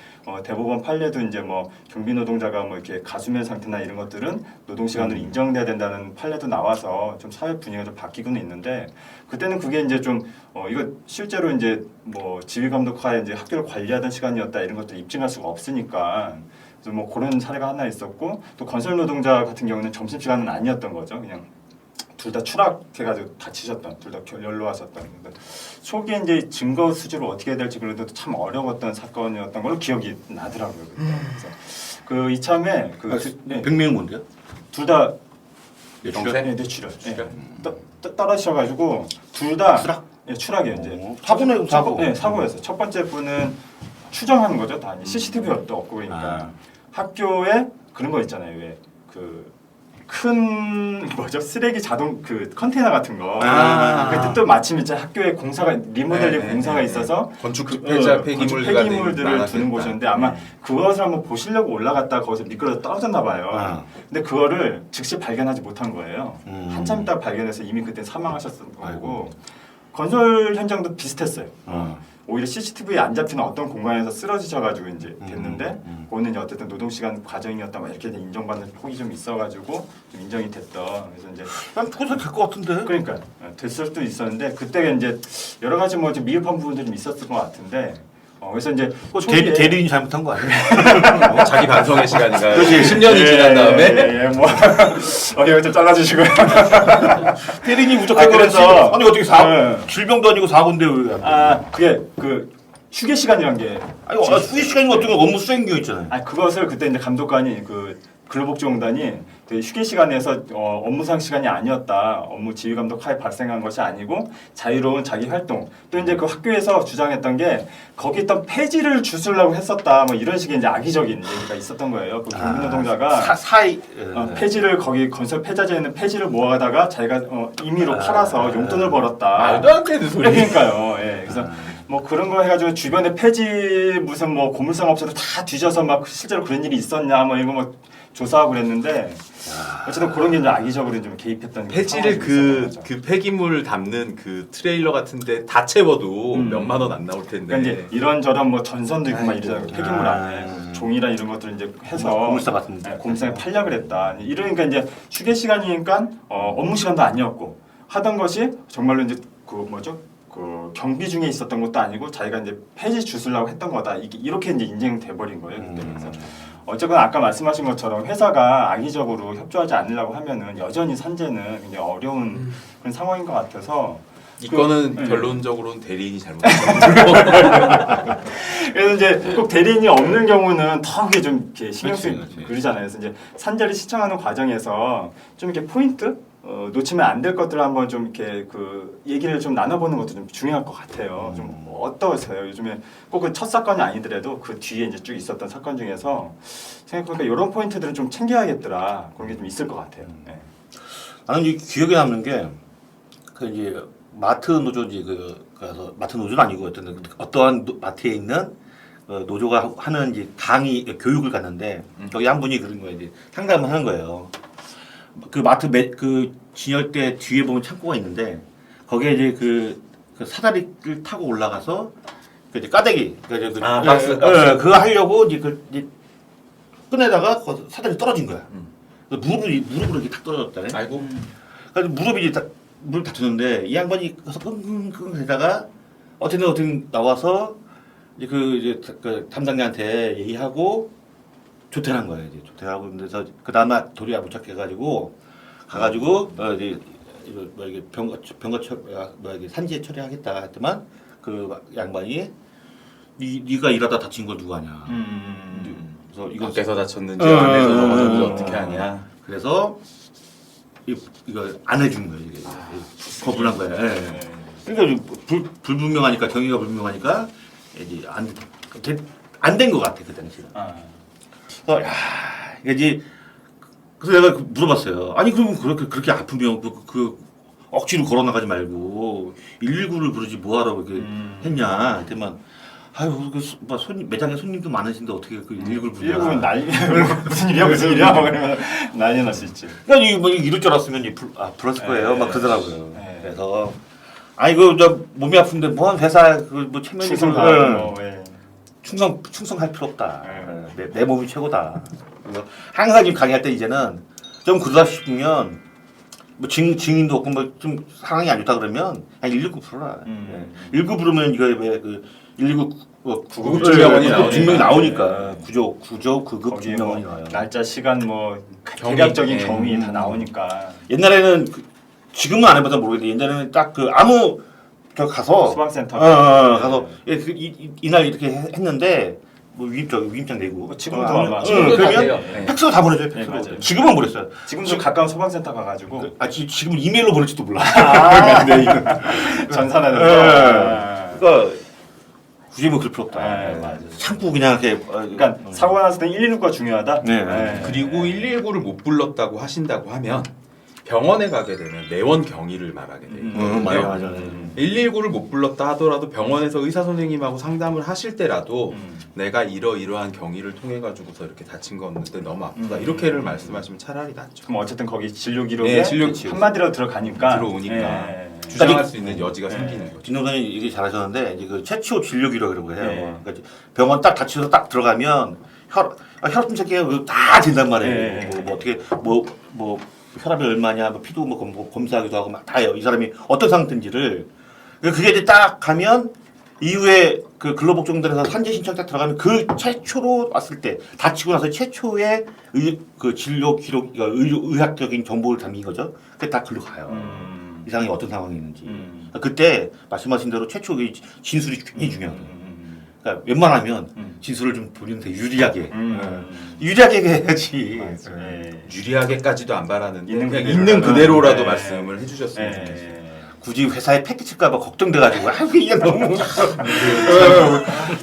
대법원 판례도 이제 뭐 경비 노동자가 뭐 이렇게 가수면 상태나 이런 것들은 노동 시간으로 인정돼야 된다는 판례도 나와서 좀 사회 분위기가 좀 바뀌고는 있는데 그때는 그게 이제 좀 이거 실제로 이제 뭐 지휘 감독하에 이제 학교를 관리하던 시간이었다 이런 것들 입증할 수가 없으니까 그래서 뭐 그런 사례가 하나 있었고 또 건설 노동자 같은 경우는 점심 시간은 아니었던 거죠. 그냥 둘 다 추락해가지고 다치셨던, 둘 다 연로하셨던. 초기에 이제 증거 수집을 어떻게 해야 될지 그래도 참 어려웠던 사건이었던 걸로 기억이 나더라고요. 그래서 그 이참에 백명은 뭔데요? 둘 다 뇌출혈? 네, 뇌출혈. 떨어지셔가지고 둘 다 추락? 예, 추락이에요 이제. 사고네요, 사고. 네, 사고였어요. 첫 번째 분은 추정하는 거죠. 다 CCTV도 없고 그러니까 학교에 그런 거 있잖아요. 왜 그 큰 뭐죠 쓰레기 자동 그 컨테이너 같은 거. 그때 또 마침 이제 학교에 공사가 리모델링 공사가 있어서 건축 건축 폐기물들을 폐기물들을 두는 곳이었는데 아마 그것을 한번 보시려고 올라갔다 거기서 미끄러져 떨어졌나 봐요. 근데 그거를 즉시 발견하지 못한 거예요. 한참 있다 발견해서 이미 그때 사망하셨던 거고 건설 현장도 비슷했어요. 오히려 CCTV에 안 잡히는 어떤 공간에서 쓰러지셔가지고 이제 됐는데 그거는 이제 어쨌든 노동시간 과정이었다 뭐 이렇게 인정받는 폭이 좀 있어가지고 좀 인정이 됐던. 그래서 이제 난 그것도 될것 같은데. 그러니까 됐을 수도 있었는데 그때 이제 여러 가지 뭐 좀 미흡한 부분들이 좀 있었을 것 같은데. 그래서 이제 대리인이 잘못한 거 아니에요? 자기 반성의 시간인가요? 10년이 지난 다음에 뭐 이거 좀 잘라주시고요. 대리인이 무조건 그래서 아니 어떻게 질병도 아니고 사고인데 왜? 그게 그 휴게 시간이란 게 아니 휴게 시간이 어떤 거 업무 수행기호 있잖아요. 그것을 그때 이제 감독관이 그 근로복지공단이 그 휴게 시간에서 업무상 시간이 아니었다. 업무 지휘 감독 하에 발생한 것이 아니고 자유로운 자기 활동. 또 이제 그 학교에서 주장했던 게 거기 있던 폐지를 주술라고 했었다. 뭐 이런 식의 이제 악의적인 얘기가 있었던 거예요. 그 경비노동자가 폐지를 거기 건설 폐자재에 있는 폐지를 모아다가 자기가 임의로 팔아서 용돈을 벌었다. 말도 안 되는 소리. 그러니까요. 예. 그래서 뭐 그런 거 해가지고 주변에 폐지 무슨 뭐 고물상 업체도 다 뒤져서 막 실제로 그런 일이 있었냐 뭐 이거 뭐 조사하고 그랬는데 어쨌든 그런 게 이제 악의적으로 좀 개입했던 폐지를 그 폐기물 담는 그 트레일러 같은데 다 채워도 몇만 원 안 나올 텐데. 그러니까 이제 이런저런 뭐 전선도 있고 막 이러잖아요. 폐기물 안에 종이랑 이런 것들을 이제 해서 고물상 같은데 고물상에 팔려 그랬다. 이러니까 이제 휴게 시간이니까 업무 시간도 아니었고 하던 것이 정말로 이제 그 뭐죠? 그 경비 중에 있었던 것도 아니고 자기가 이제 폐지 주술라고 했던 거다. 이렇게 이제 인정돼 버린 거예요. 그때 그래서. 어쨌건 아까 말씀하신 것처럼 회사가 악의적으로 협조하지 않으려고 하면은 여전히 산재는 굉장히 어려운 그런 상황인 것 같아서 이거는 결론적으로는 대리인이 잘못했다. 그래서 이제 꼭 대리인이 없는 경우는 더 그게 좀 이렇게 신경 쓰이고 그러잖아요. 그래서 이제 산재를 시청하는 과정에서 좀 이렇게 포인트 놓치면 안 될 것들을 한번 좀 이렇게 그 얘기를 좀 나눠보는 것도 좀 중요할 것 같아요. 좀 어떠세요? 요즘에 꼭 그 첫 사건이 아니더라도 그 뒤에 이제 쭉 있었던 사건 중에서 생각해보니까 이런 포인트들은 좀 챙겨야겠더라. 그런 게 좀 있을 것 같아요. 네. 나는 이 기억에 남는 게 그 이제 마트 노조지 그래서 마트 노조는 아니고 어떠한 마트에 있는 노조가 하는 이제 강의 교육을 갔는데 여기 한 분이 그런 거예요. 이제 상담을 하는 거예요. 그 마트 그 진열대 뒤에 보면 창고가 있는데 거기에 이제 그 사다리를 타고 올라가서 그 이제 까대기 박스. 그거 하려고 이제 이제 끈에다가 사다리 떨어진 거야. 무릎으로 이렇게 탁 떨어졌다네. 아이고. 그래서 무릎이 이제 무릎 다쳤는데 이 양반이 가서 끙끙끙 대다가 어쨌든 나와서 이제 그 담당자한테 얘기하고 조퇴한 거예요. 이제 조퇴하고 그래서 그 다음에 도리가 부착해가지고 가가지고 이제 뭐 이게 병거 이게 산재 처리하겠다 했더만 그 양반이 네가 일하다 다친 걸 누가 하냐. 그래서 이거 밖에서 다쳤는지 안에서 넘어졌는지 어떻게 하냐. 그래서 이거 안 해준 거예요. 이게 거부한 거예요. 예. 그러니까 불분명하니까 경위가 불분명하니까 이제 안 된 것 같아 그 당시에. 야 이제 그래서 내가 물어봤어요. 아니 그럼 그렇게 아프면 그 억지로 걸어 나가지 말고 119를 부르지 뭐하러 이렇게 했냐 했더만 아유 뭐 매장에 손님도 많으신데 어떻게 그 119를 부르냐. 119는 난리 무슨 일이야 그러면 난리 날 수 있지. 그러니까 뭐 이럴 줄 알았으면 불렀을 거예요. 막 그러더라고요. 그래서 아니 저 몸이 아픈데 뭐한 회사 뭐 체면이 충성할 필요 없다. 내 몸이 최고다. 항상 지금 강의할 때 이제는 좀 그러다 싶으면 뭐 증인도 없고 뭐 좀 상황이 안 좋다 그러면 그냥 119 불러라. 119 부르면 이거 왜그 119 구급 증명원이 증명이 나오니까. 나오니까 구조 그급 거기에 증명원이 뭐 나와요. 날짜, 시간 뭐 경위. 대략적인 예. 경위 다 나오니까 옛날에는 지금은 안 해봐서 모르겠는데 옛날에는 딱 그 아무 저 가서 소방센터 가서 이날 이렇게 했는데 뭐 위임장 내고 지금도 아마 지금도 다 그러면 돼요. 네. 팩스로 다 보내줘요. 네, 팩스로. 맞아요. 지금은 모르겠어요. 지금도 가까운 소방센터 가가지고 지금 이메일로 보낼지도 몰라. 전산하면서 그러니까 굳이 뭐 그럴 필요 없다. 네, 맞아요. 참고 그냥 이렇게 그러니까 사고가 났을 때 119가 중요하다. 네. 그리고 119를 못 불렀다고 하신다고 하면 병원에 가게 되면 내원 경위를 말하게 돼요. 맞아. 119를 못 불렀다 하더라도 병원에서 의사 선생님하고 상담을 하실 때라도 음. 내가 이러이러한 경위를 통해 가지고서 이렇게 다친 건데 너무 아프다 이렇게를 말씀하시면 차라리 낫죠. 그럼 어쨌든 거기 진료 기록에 네, 진료 한마디라도 들어가니까 들어오니까 예. 주장할 수 있는 여지가 생기는 거죠. 진호사님 얘기 잘하셨는데 이제 그 최초 진료 기록이라고 해요. 네. 그러니까 병원 딱 다쳐서 딱 들어가면 혈압 검사기가 다 된단 말이에요. 네. 뭐 어떻게 뭐 혈압이 얼마냐, 뭐 피도 뭐 검사하기도 하고 막 다요. 이 사람이 어떤 상태인지를 그게 이제 딱 가면 이후에 그 근로복지공단에서 산재 신청 딱 들어가면 그 최초로 왔을 때 다치고 나서 최초의 그 진료 기록, 그러니까 의학적인 정보를 담긴 거죠. 그게 다 글로 가요. 이 상황이 어떤 상황이 있는지. 그때 말씀하신 대로 최초 의 진술이 굉장히 중요하거든요. 그러니까 웬만하면 진술을 좀 본인한테 유리하게 유리하게 해야지. 예. 유리하게까지도 안 바라는데 있는 그냥 그대로. 있는 그대로라도 네. 말씀을 해주셨으면 예. 좋겠어요. 굳이 회사에 팩트 칠까봐 걱정돼가지고 이게 너무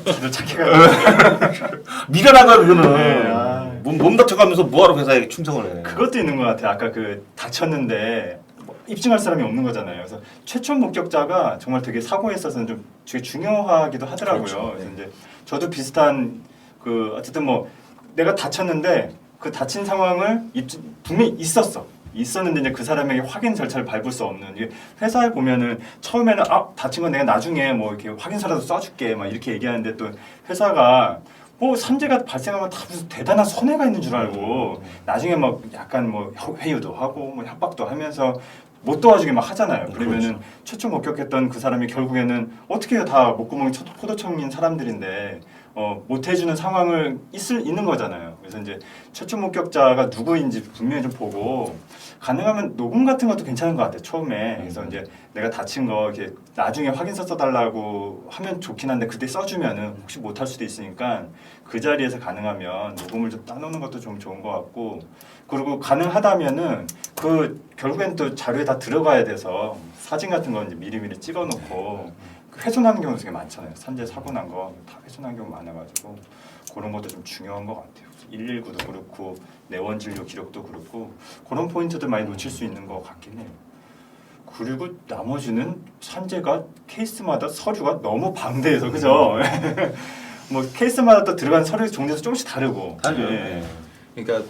기도 착해가지고 미련하다 그거는 네. 몸 다쳐가면서 뭐하러 회사에 충성을 해. 그것도 있는 것 같아요. 아까 그 다쳤는데 뭐 입증할 사람이 없는 거잖아요. 그래서 최초 목격자가 정말 되게 사고에 있어서는 좀 되게 중요하기도 하더라고요. 그렇죠. 그래서 이제 저도 비슷한 그 어쨌든 뭐 내가 다쳤는데 그 다친 상황을 분명히 있었는데 이제 그 사람에게 확인 절차를 밟을 수 없는 이게 회사에 보면은 처음에는 다친 건 내가 나중에 뭐 이렇게 확인서라도 써줄게 막 이렇게 얘기하는데 또 회사가 뭐 산재가 발생하면 다 무슨 대단한 손해가 있는 줄 알고 나중에 막 약간 뭐 회유도 하고 뭐 협박도 하면서 못 도와주게 막 하잖아요. 그러면은 최초 목격했던 그 사람이 결국에는 어떻게 다 목구멍이 포도청인 사람들인데 못 해주는 상황을 있는 거잖아요. 그래서 이제 최초 목격자가 누구인지 분명히 좀 보고 가능하면 녹음 같은 것도 괜찮은 것 같아요. 처음에 그래서 이제 내가 다친 거 이렇게 나중에 확인서 써달라고 하면 좋긴 한데 그때 써주면은 혹시 못할 수도 있으니까 그 자리에서 가능하면 녹음을 좀 따놓는 것도 좀 좋은 것 같고 그리고 가능하다면은 그 결국엔 또 자료에 다 들어가야 돼서 사진 같은 거 이제 미리미리 찍어놓고 훼손하는 경우도 되게 많잖아요. 산재 사고 난 거 다 훼손하는 경우 많아가지고 그런 것도 좀 중요한 것 같아요. 119도 그렇고 내원 진료 기록도 그렇고 그런 포인트들 많이 놓칠 수 있는 것 같긴 해요. 그리고 나머지는 산재가 케이스마다 서류가 너무 방대해서 그죠? 뭐 케이스마다 또 들어간 서류 종류도 조금씩 다르고. 다르죠. 예. 그러니까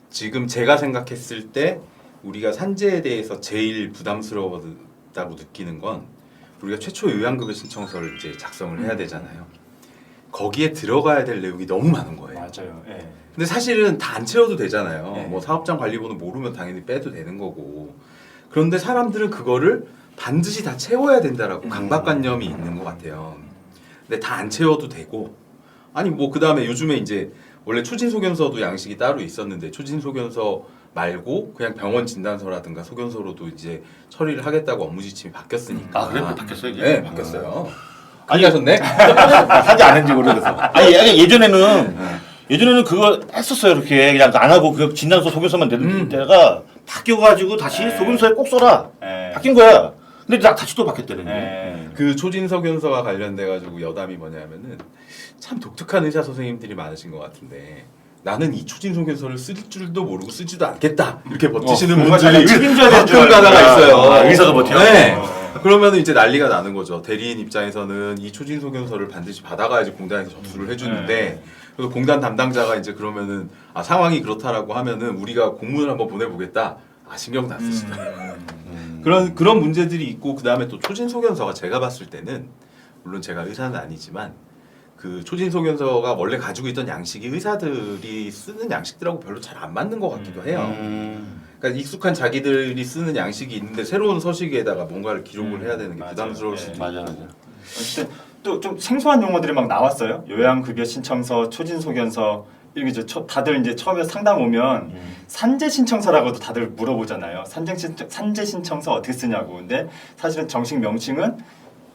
지금 제가 생각했을 때 우리가 산재에 대해서 제일 부담스러웠다고 느끼는 건 우리가 최초 요양급여 신청서를 이제 작성을 해야 되잖아요. 거기에 들어가야 될 내용이 너무 많은 거예요. 맞아요. 예. 근데 사실은 다 안 채워도 되잖아요. 네. 뭐 사업장 관리번호 모르면 당연히 빼도 되는 거고. 그런데 사람들은 그거를 반드시 다 채워야 된다라고 강박관념이 있는 것 같아요. 근데 다 안 채워도 되고. 아니 뭐 그 다음에 요즘에 이제 원래 초진 소견서도 양식이 따로 있었는데 초진 소견서 말고 그냥 병원 진단서라든가 소견서로도 이제 처리를 하겠다고 업무 지침이 바뀌었으니까. 그래? 바뀌었어요 이게? 네, 바뀌었어요. 아니 하셨네? 산재 안 했는지 모르겠어. 아니 예전에는 그거 했었어요. 이렇게 그냥 안 하고 그 진단서 소견서만 내는 때가 바뀌어가지고 다시 소견서에 꼭 써라. 바뀐 거야. 근데 다시 또 바뀌었대네. 그 초진 소견서와 관련돼 가지고 여담이 뭐냐면은 참 독특한 의사 선생님들이 많으신 것 같은데 나는 이 초진 소견서를 쓸 줄도 모르고 쓰지도 않겠다 이렇게 버티시는 뭔가 분들이 자기 책임져야 될 줄 가끔 가다가 알았구나. 있어요. 의사가 버텨? 네. 그러면 이제 난리가 나는 거죠. 대리인 입장에서는 이 초진 소견서를 반드시 받아가야지 공단에서 접수를 해주는데 그래서 공단 담당자가 이제 그러면은 상황이 그렇다라고 하면은 우리가 공문을 한번 보내보겠다. 신경 안 쓰시다. 그런 문제들이 있고 그 다음에 또 초진 소견서가 제가 봤을 때는 물론 제가 의사는 아니지만 그 초진 소견서가 원래 가지고 있던 양식이 의사들이 쓰는 양식들하고 별로 잘 안 맞는 것 같기도 해요. 그러니까 그러니까 익숙한 자기들이 쓰는 양식이 있는데 새로운 서식에다가 뭔가를 기록을 해야 되는 게 맞아요. 부담스러울 수도 맞아 있고. 맞아. 어쨌든 또 좀 생소한 용어들이 막 나왔어요. 요양급여 신청서, 초진소견서 이렇게 다들 이제 처음에 상담 오면 산재 신청서라고도 다들 물어보잖아요. 산재 신청서 어떻게 쓰냐고. 근데 사실은 정식 명칭은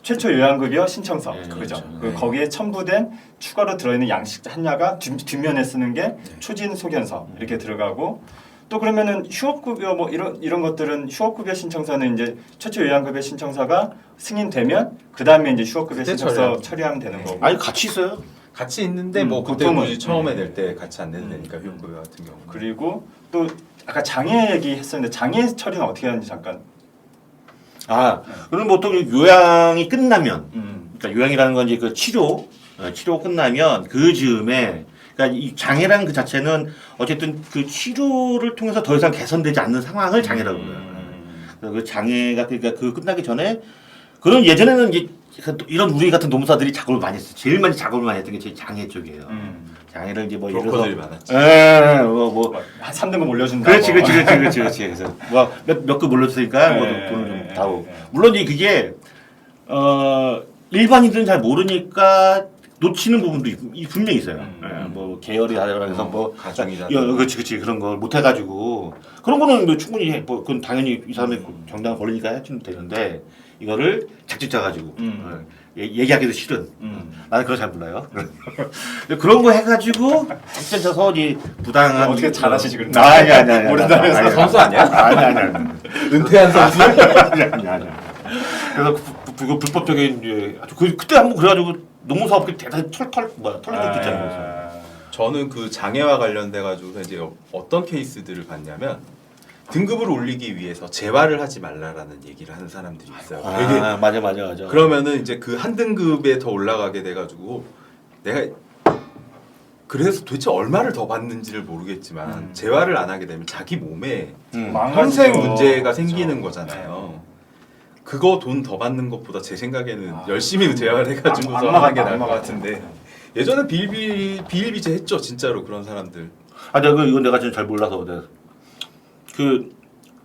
최초 요양급여 신청서 그죠. 그렇죠. 그리고 거기에 첨부된 추가로 들어있는 양식 한야가 뒷면에 쓰는 게 초진소견서 이렇게 들어가고. 또 그러면은 휴업급여 뭐 이런 것들은 휴업급여 신청서는 이제 최초 요양급여 신청서가 승인되면 그 다음에 이제 휴업급여 그때 신청서 처리하면 되는 거고. 아니 같이 있어요. 같이 있는데 뭐 그때 보통은. 굳이 처음에 낼 때 같이 안 내도 되니까 휴업급여 같은 경우. 그리고 또 아까 장애 얘기했었는데 장애 처리는 어떻게 하는지 잠깐. 아 그럼 보통 요양이 끝나면 음. 그러니까 요양이라는 건 이제 그 치료 끝나면 그 즈음에 그러니까 이 장애라는 그 자체는 어쨌든 그 치료를 통해서 더 이상 개선되지 않는 상황을 장애라고 그래요. 그래서 그 장애가 그러니까 그 끝나기 전에 그런 예전에는 이제 이런 우리 같은 노무사들이 작업을 많이 했어요. 제일 많이 작업을 많이 했던 게 제 장애 쪽이에요. 장애를 이제 뭐 예를 브로커들이 들어서 많았지. 한 3등급 올려준다. 그렇지. 그래서 뭐 몇급 올렸으니까 뭐 네, 돈을 네, 좀 다오. 네. 물론 이제 그게 일반인들은 잘 모르니까 놓치는 부분도 분명히 있어요. 뭐 계열이 다르면서 뭐 가정이다. 그렇지 그런 걸 못 해가지고 그런 거는 뭐 충분히 해. 뭐 그건 당연히 이 사람의 정당한 권리니까 해주면 되는데 이거를 작짓 짜가지고 얘기하기도 싫은. 나는 그거 잘 몰라요. 그런 거 해가지고 작전 짜서 이 부당한 어떻게 잘하시지 그런데. 아니 우리나라에서 선수 아니야? 아니 은퇴한 선수? 아니. 그래서 그 불법적인 그때 한번 그래가지고 농무사업계 대단히 털린 적도 있잖아요. 저는 그 장애와 관련돼 가지고 이제 어떤 케이스들을 봤냐면 등급을 올리기 위해서 재활을 하지 말라라는 얘기를 하는 사람들이 있어요. 되게 맞아. 그러면은 이제 그 한 등급에 더 올라가게 돼 가지고 내가 그래서 도대체 얼마를 더 받는지를 모르겠지만 재활을 안 하게 되면 자기 몸에 평생 문제가 생기는 거잖아요. 그거 돈 더 받는 것보다 제 생각에는 열심히 재활해가지고서 하는 게 나을 것 같은데 예전에 비일비재 했죠 진짜로 그런 사람들. 이건 내가 지금 잘 몰라서 그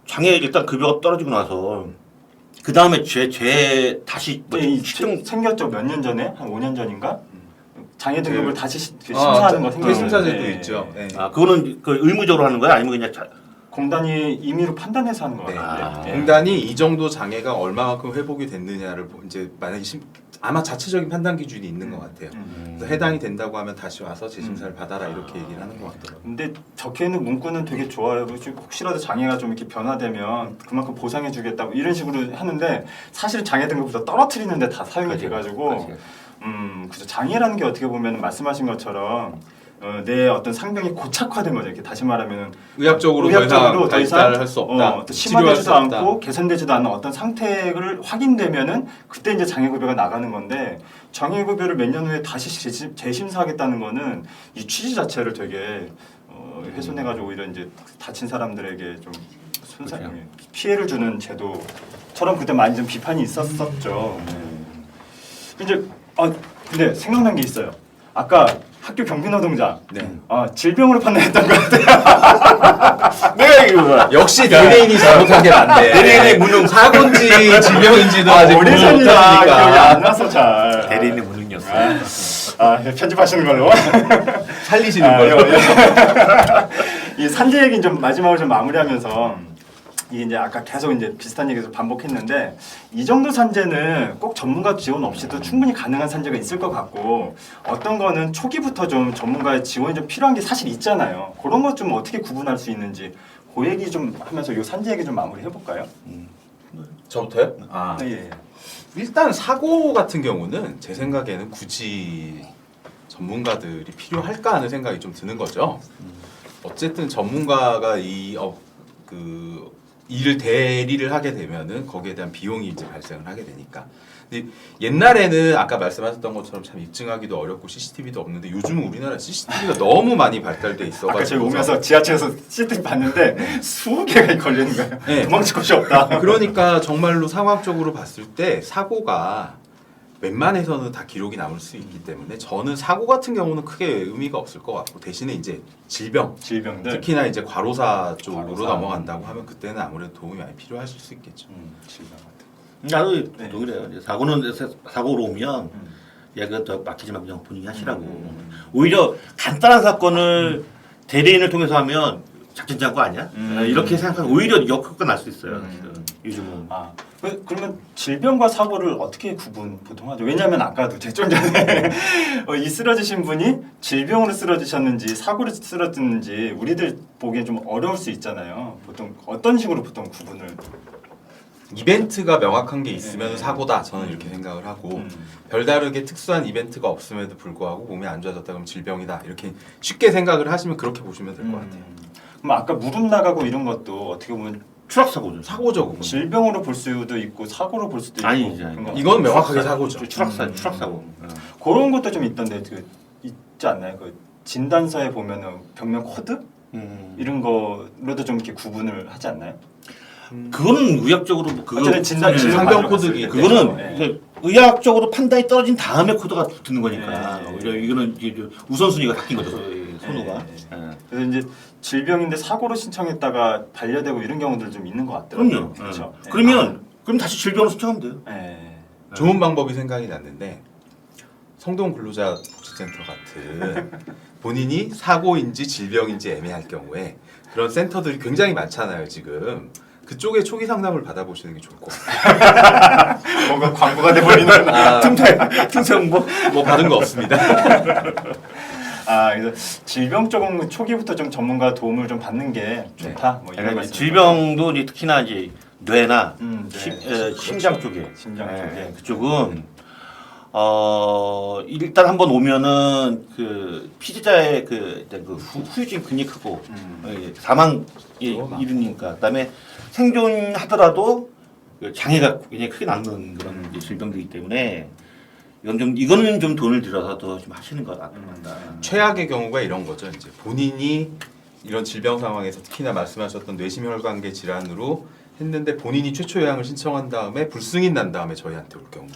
장애 일단 급여가 떨어지고 나서 그 다음에 죄 다시 뭐 생겼죠. 몇 년 전에 한 5년 전인가 장애 등급을 다시 심사하는 거 생겼어요. 심사제도 있죠. 네. 그거는 그 의무적으로 하는 거야 아니면 그냥 공단이 임의로 판단해서 하는 거 네. 같아요. 공단이 이 정도 장애가 얼마만큼 회복이 됐느냐를 이제 만약에 아마 자체적인 판단 기준이 있는 것 같아요. 그래서 해당이 된다고 하면 다시 와서 재심사를 받아라 이렇게 얘기를 하는 것 같더라고요. 근데 적혀 있는 문구는 되게 좋아요. 혹시라도 장애가 좀 이렇게 변화되면 그만큼 보상해주겠다고 이런 식으로 하는데 사실 장애 등급보다 떨어뜨리는데 다 사용이 돼가지고 그래서 장애라는 게 어떻게 보면 말씀하신 것처럼 내 어떤 상병이 고착화된 거죠. 이렇게 다시 말하면 의학적으로 더 이상 발달할 수 없다. 심화되지도 않고 개선되지도 않은 어떤 상태를 확인되면은 그때 이제 장애급여가 나가는 건데 장애급여를 몇 년 후에 다시 재심사하겠다는 거는 이 취지 자체를 되게 훼손해가지고 오히려 이제 다친 사람들에게 좀 피해를 주는 제도처럼 그때 많이 좀 비판이 있었었죠. 이제 근데 생각난 게 있어요. 아까 학교 경비노동자 질병으로 판단했던 것 같아요. 내가 이거 역시 대리인이 잘못한 게 맞네. 대리인의 무능 사고인지 질병인지도 아직 구분 오래전이라 기억이 못하니까 안 나서 잘. 대리인의 무능이었어. 편집하시는 걸로. 살리시는 걸로. 이 산재 얘기는 좀 마지막으로 좀 마무리하면서 이게 이제 아까 계속 이제 비슷한 얘기에서 반복했는데 이 정도 산재는 꼭 전문가 지원 없이도 충분히 가능한 산재가 있을 것 같고 어떤 거는 초기부터 좀 전문가의 지원이 좀 필요한 게 사실 있잖아요. 그런 것 좀 어떻게 구분할 수 있는지 그 얘기 좀 하면서 이 산재 얘기 좀 마무리 해볼까요? 저부터요? 예. 일단 사고 같은 경우는 제 생각에는 굳이 전문가들이 필요할까 하는 생각이 좀 드는 거죠. 어쨌든 전문가가 일을 대리를 하게 되면은 거기에 대한 비용이 이제 발생을 하게 되니까. 근데 옛날에는 아까 말씀하셨던 것처럼 참 입증하기도 어렵고 CCTV도 없는데 요즘은 우리나라 CCTV가 너무 많이 발달돼 있어가지고 아까 저희 오면서 지하철에서 CCTV 봤는데 20개가 걸리는 거예요. 네. 도망칠 곳이 없다. 그러니까 정말로 상황적으로 봤을 때 사고가 웬만해서는 다 기록이 남을 수 있기 때문에 저는 사고 같은 경우는 크게 의미가 없을 것 같고 대신에 이제 질병들 특히나 이제 과로사 쪽으로 과로사. 넘어간다고 하면 그때는 아무래도 도움이 많이 필요하실 수 있겠죠. 질병 같은 나도 네. 동일해요. 이제 사고로 오면 얘가 또 맡기지 말고 그냥 본인이 하시라고. 음. 오히려 간단한 사건을 대리인을 통해서 하면 작전 짜고 아니야? 이렇게 생각하면 오히려 역효과가 날 수 있어요. 요즘은. 그러면 질병과 사고를 어떻게 구분 보통 하죠? 왜냐하면 아까도 좀 전에 이 쓰러지신 분이 질병으로 쓰러지셨는지 사고로 쓰러졌는지 우리들 보기엔 좀 어려울 수 있잖아요. 보통 어떤 식으로 보통 구분을 이벤트가 명확한 게 있으면 네. 사고다 저는 이렇게 생각을 하고 음. 별다르게 특수한 이벤트가 없음에도 불구하고 몸이 안 좋아졌다 그러면 질병이다 이렇게 쉽게 생각을 하시면 그렇게 보시면 될 것 같아요. 그럼 아까 무릎 나가고 이런 것도 어떻게 보면 추락 사고죠. 사고죠. 그건. 질병으로 볼 수도 있고 사고로 볼 수도 있고 아니죠. 그런 거. 이건 명확하게 사고죠. 추락 사고. 그런 것도 좀 있던데 그 있지 않나요? 그 진단서에 보면은 병명 코드 이런 거로도 좀 이렇게 구분을 하지 않나요? 그거는 의학적으로 뭐 그거 어쨌든 진단 상병 코드기 그거는 네. 그 의학적으로 판단이 떨어진 다음에 코드가 붙는 거니까 네. 오히려 이거는 이제 우선순위가 바뀐 거죠. 선호가. 네. 예. 그래서 이제 질병인데 사고로 신청했다가 반려되고 이런 경우들 좀 있는 것 같더라고요. 그럼요. 그렇죠. 예. 그럼 다시 질병으로 신청하면 돼요. 네. 좋은 방법이 생각이 났는데 성동 근로자 복지센터 같은 본인이 사고인지 질병인지 애매할 경우에 그런 센터들이 굉장히 많잖아요 지금. 그쪽에 초기 상담을 받아보시는 게 좋을 것 같아요. 뭔가 광고가 돼버리는. 틈새 홍보. 뭐 받은 거 없습니다. 그래서 질병 쪽은 초기부터 좀 전문가 도움을 좀 받는 게 좋다. 뭐 이런 아니, 말씀. 질병도 이제 특히나 이제 뇌나 네. 심장 쪽에 심장 예, 쪽에. 그쪽은 일단 한번 오면은 그 피해자의 그 후유증 굉장히 크고 사망이 이르니까 그다음에 생존하더라도 그 장애가 굉장히 크게 남는 그런 이제 질병들이기 때문에 이거는 좀 돈을 들여서 더 좀 하시는 것 같다. 최악의 경우가 이런 거죠. 이제 본인이 이런 질병 상황에서 특히나 말씀하셨던 뇌심혈관계 질환으로 했는데 본인이 최초 요양을 신청한 다음에 불승인 난 다음에 저희한테 올 경우.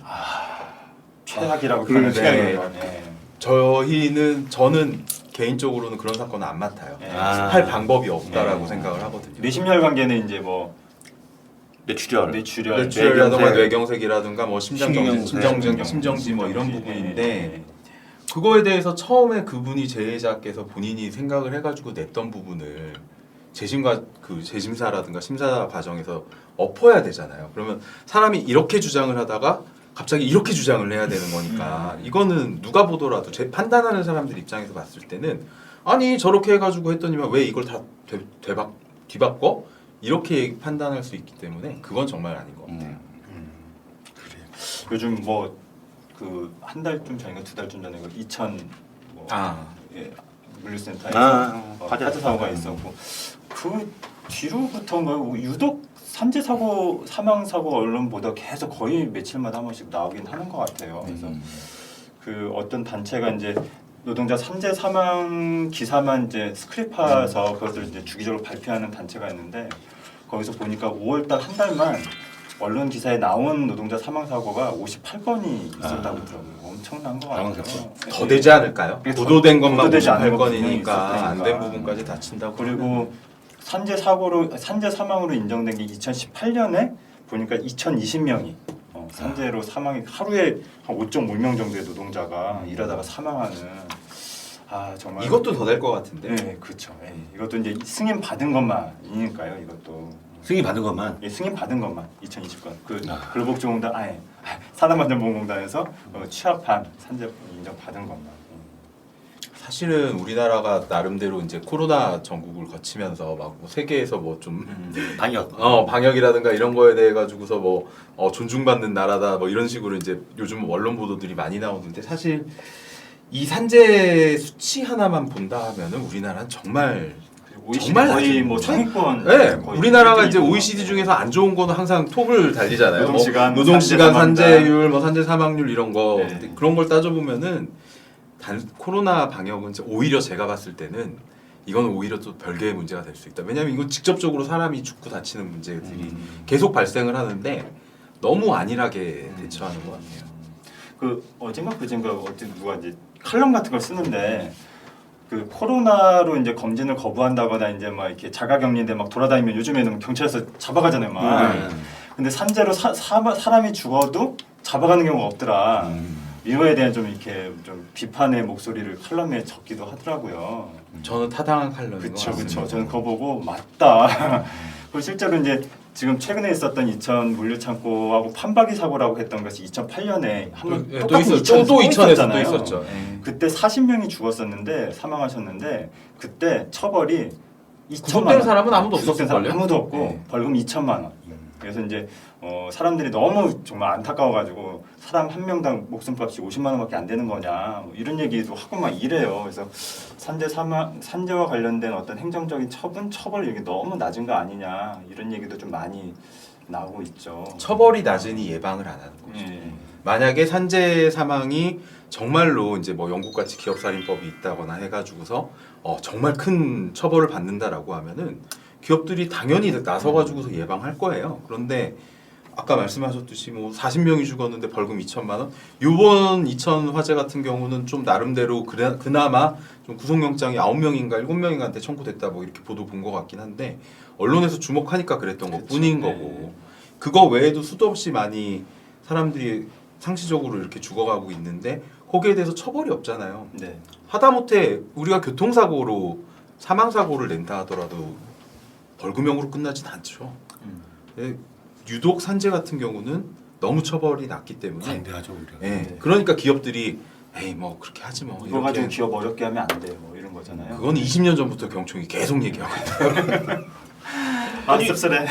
최악이라고 그러네. 표현해요. 저는 개인적으로는 그런 사건은 안 맡아요. 할 방법이 없다라고 생각을 하거든요. 뇌심혈관계는 이제 뭐 뇌출혈, 뇌출혈이라든가 뇌경색이라든가 뭐 심정지 심경색, 뭐 이런 심정지. 부분인데 그거에 대해서 처음에 그분이 재해자께서 본인이 생각을 해가지고 냈던 부분을 재심사라든가 심사 과정에서 엎어야 되잖아요. 그러면 사람이 이렇게 주장을 하다가 갑자기 이렇게 주장을 해야 되는 거니까 이거는 누가 보더라도 판단하는 사람들 입장에서 봤을 때는 아니 저렇게 해가지고 했더니만 왜 이걸 다 뒤바꿔? 이렇게 판단할 수 있기 때문에 그건 정말 아닌 것 같아요. 요즘 뭐 그 한 달쯤 전인가 2달쯤 전에 그 이천 물류센터에서 화재 사고가 있었고 그 뒤로부터 뭐 유독 산재 사고 사망 사고 언론보다 계속 거의 며칠마다 한 번씩 나오긴 하는 것 같아요. 그래서 그 어떤 단체가 이제 노동자 산재 사망 기사만 이제 스크립해서 그것을 이제 주기적으로 발표하는 단체가 있는데 거기서 보니까 5월달 한 달만 언론 기사에 나온 노동자 사망 사고가 58건이 있었다고 하더라고요. 엄청난 거 같아요. 더 되지 않을까요? 그게 보도된 것만 보도되지 않은 거 58건이니까 안 된 분명히 부분까지 다 친다고. 그리고 산재 사망으로 인정된 게 2018년에 보니까 2,020명이 산재로 사망이 하루에 한 5.5명 정도의 노동자가 일하다가 사망하는 정말 이것도 더 될 것 같은데. 네, 그렇죠. 이것도 이제 승인 받은 것만이니까요. 이것도 승인 받은 것만. 승인 받은 것만 2,020건. 그 근로복지공단 산업안전보건공단에서 취합한 산재 인정 받은 것만. 사실은 우리나라가 나름대로 이제 코로나 전국을 거치면서 막뭐 세계에서 뭐 좀 방역이라든가 이런 거에 대해 가지고서 뭐 존중받는 나라다 뭐 이런 식으로 이제 요즘 언론 보도들이 많이 나오는데 사실 이 산재 수치 하나만 본다 하면은 우리나라는 정말 거의 뭐 상위권. 네, 거의 우리나라가 이제 1등인 것 OECD 같아요. 중에서 안 좋은 거는 항상 톱을 달리잖아요. 노동시간, 산재율, 뭐 산재 사망률 이런 거 네. 근데 그런 걸 따져 보면은 코로나 방역은 오히려 제가 봤을 때는 이건 오히려 또 별개의 문제가 될 수 있다. 왜냐하면 이건 직접적으로 사람이 죽고 다치는 문제들이 계속 발생을 하는데 너무 안일하게 대처하는 것 같아요. 그 어젠가 그젠가 어디 누가 이제 칼럼 같은 걸 쓰는데 그 코로나로 이제 검진을 거부한다거나 이제 막 이렇게 자가격리인데 막 돌아다니면 요즘에는 경찰에서 잡아가잖아요 막. 근데 산재로 사람이 죽어도 잡아가는 경우가 없더라. 이거에 대한 좀 이렇게 좀 비판의 목소리를 칼럼에 적기도 하더라고요. 저는 타당한 칼럼인 것 그렇죠, 같습니다. 그렇죠. 저는 그거 보고 맞다. 그리고 실제로 이제 지금 최근에 있었던 이천 물류창고하고 판박이 사고라고 했던 것이 2008년에 한번 또 똑같은 있었죠. 또 이천에서 또 있었잖아요. 있었죠. 그때 40명이 죽었었는데 사망하셨는데 그때 처벌이 2천만 구속된 원. 사람은 아무도 구속된 사람 없었을걸요? 아무도 없고 네. 벌금 2천만 원. 그래서 이제 사람들이 너무 정말 안타까워가지고 사람 한 명당 목숨값이 50만 원밖에 안 되는 거냐 뭐 이런 얘기도 하고 막 이래요. 그래서 산재와 관련된 어떤 행정적인 처벌 여기 너무 낮은 거 아니냐 이런 얘기도 좀 많이 나오고 있죠. 처벌이 낮으니 예방을 안 하는 거죠. 예. 만약에 산재 사망이 정말로 이제 뭐 영국같이 기업살인법이 있다거나 해가지고서 정말 큰 처벌을 받는다라고 하면은 기업들이 당연히 나서가지고서 예방할 거예요. 그런데 아까 말씀하셨듯이 뭐 40명이 죽었는데 벌금 2천만 원. 이번 이천 화재 같은 경우는 좀 나름대로 그나마 좀 구속영장이 9명인가 7명인가한테 청구됐다 뭐 이렇게 보도 본 것 같긴 한데 언론에서 주목하니까 그랬던 것뿐인 거고 그거 외에도 수도 없이 많이 사람들이 상시적으로 이렇게 죽어가고 있는데 거기에 대해서 처벌이 없잖아요. 네. 하다못해 우리가 교통사고로 사망사고를 낸다 하더라도 벌금형으로 끝나진 않죠. 예, 유독 산재 같은 경우는 너무 처벌이 낮기 때문에 관대하죠 오히려. 예, 네. 그러니까 기업들이 에이 뭐 그렇게 하지 뭐 이거 가지고 이렇게 기업 어렵게 하면 안 돼요. 뭐 이런 거잖아요. 그건 20년 전부터 경총이 계속 얘기하고 있다. 아니 씁쓸해.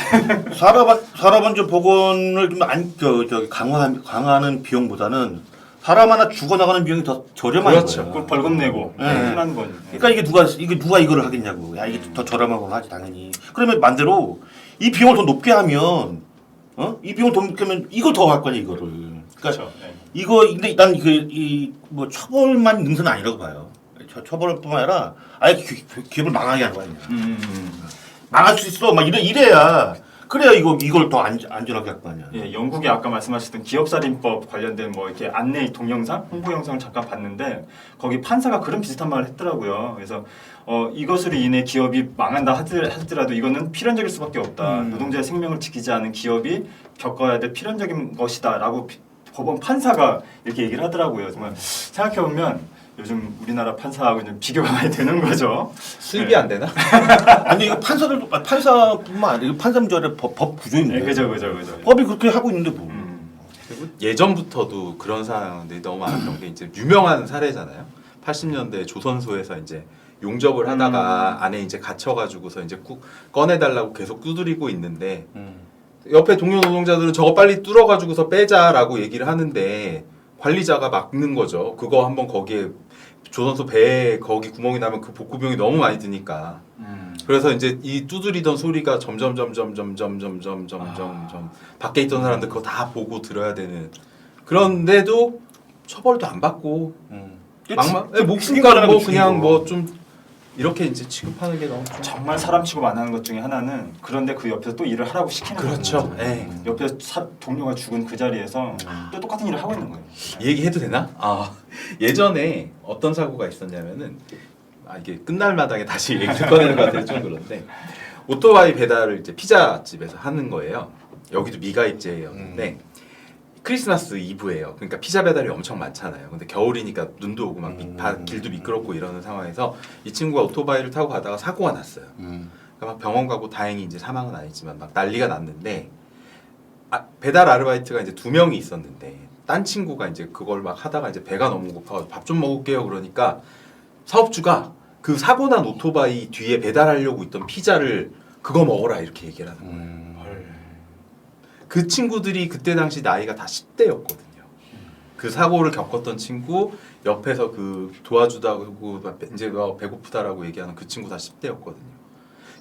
산업안전 보건을 좀 강화하는 비용보다는 사람 하나 죽어나가는 비용이 더 저렴한 그렇죠. 거예요. 그걸 벌금 내고 네. 흔한 건. 그러니까 이게 누가 이거를 하겠냐고. 야 이게 더 저렴한 걸 하지 당연히. 그러면 반대로 이 비용을 더 높게 하면 이 비용을 더 높게 하면 이걸 더 할 거냐 이거를. 그러니까 그렇죠. 네. 이거 근데 난 이 뭐 처벌만 능선은 아니라고 봐요. 처벌뿐만 아니라 아예 기업을 망하게 하는 거 아니냐. 망할 수 있어. 막 이래야 그래야 이걸 더 안전하게 할 거 아니야. 예, 영국에 아까 말씀하셨던 기업살인법 관련된 뭐 이렇게 안내 동영상, 홍보 영상을 잠깐 봤는데 거기 판사가 그런 비슷한 말을 했더라고요. 그래서 이것으로 인해 기업이 망한다 하더라도 이거는 필연적일 수밖에 없다. 노동자의 생명을 지키지 않은 기업이 겪어야 될 필연적인 것이다라고 법원 판사가 이렇게 얘기를 하더라고요. 정말 생각해 보면 요즘 우리나라 판사하고 좀 비교가 많이 되는 거죠. 수입이 안 되나? 아니 이거 판사뿐만 아니라 판사 문제 아니라 법 구조인데. 네, 그죠. 법이 그렇게 하고 있는데 뭐. 그리고 예전부터도 그런 사람들이 너무 많았던 게 이제 유명한 사례잖아요. 80년대 조선소에서 이제 용접을 하다가 안에 이제 갇혀가지고서 이제 꺼내달라고 계속 두드리고 있는데 옆에 동료 노동자들은 저거 빨리 뚫어가지고서 빼자라고 얘기를 하는데 관리자가 막는 거죠. 그거 한번 거기에 조선소 배에 거기 구멍이 나면 그 복구비용이 너무 많이 드니까. 그래서 이제 이 두드리던 소리가 점점 밖에 있던 사람들 그거 다 보고 들어야 되는. 그런데도 처벌도 안 받고 목숨값 뭐 그냥 뭐 좀 이렇게 이제 취급하는 게 너무 좀 정말 사람 취급 안 하는 것 중에 하나는 그런데 그 옆에서 또 일을 하라고 시키는 그렇죠. 거죠. 예. 옆에서 동료가 죽은 그 자리에서 또 똑같은 일을 하고 있는 거예요. 이 얘기 해도 되나? 예전에 어떤 사고가 있었냐면은 이게 끝날 마당에 다시 얘기를 꺼내는 것 같아서 좀 그런데 오토바이 배달을 이제 피자 집에서 하는 거예요. 여기도 미가입제였는데 크리스마스 이브예요. 그러니까 피자 배달이 엄청 많잖아요. 근데 겨울이니까 눈도 오고 막 길도 미끄럽고 이러는 상황에서 이 친구가 오토바이를 타고 가다가 사고가 났어요. 그러니까 막 병원 가고 다행히 이제 사망은 아니지만 막 난리가 났는데 배달 아르바이트가 이제 2명이 있었는데 딴 친구가 이제 그걸 막 하다가 이제 배가 너무 고파가지고 밥 좀 먹을게요. 그러니까 사업주가 그 사고 난 오토바이 뒤에 배달하려고 있던 피자를 그거 먹어라 이렇게 얘기를 하는 거예요. 그 친구들이 그때 당시 나이가 다 10대였거든요. 그 사고를 겪었던 친구 옆에서 그 도와주다고 이제 배고프다라고 얘기하는 그 친구 다 10대였거든요.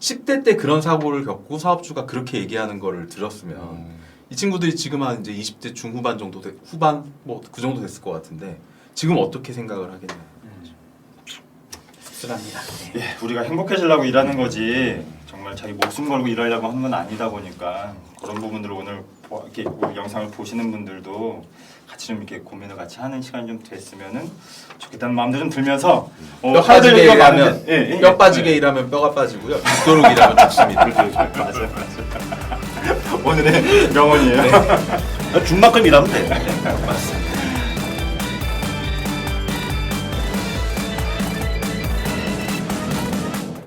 10대 때 그런 사고를 겪고 사업주가 그렇게 얘기하는 거를 들었으면 이 친구들이 지금 한 이제 20대 중후반 정도 후반 뭐 그 정도 됐을 것 같은데 지금 어떻게 생각을 하겠나요? 예, 우리가 행복해지려고 일하는 거지 정말 자기 목숨 걸고 일하려고 하는 건 아니다 보니까 그런 부분들을 오늘 이렇게 우리 영상을 보시는 분들도 같이 좀 이렇게 고민을 같이 하는 시간이 좀 됐으면은 좋겠다는 마음도 좀 들면서 뼈 빠지게 하드웨어가 일하면 많은데, 뼈 빠지게 일하면 뼈가 빠지고요. 죽도록 일하면 죽습니다. 맞아요. 오늘의 명언이에요. 준만큼 일하면 돼. 맞습니다.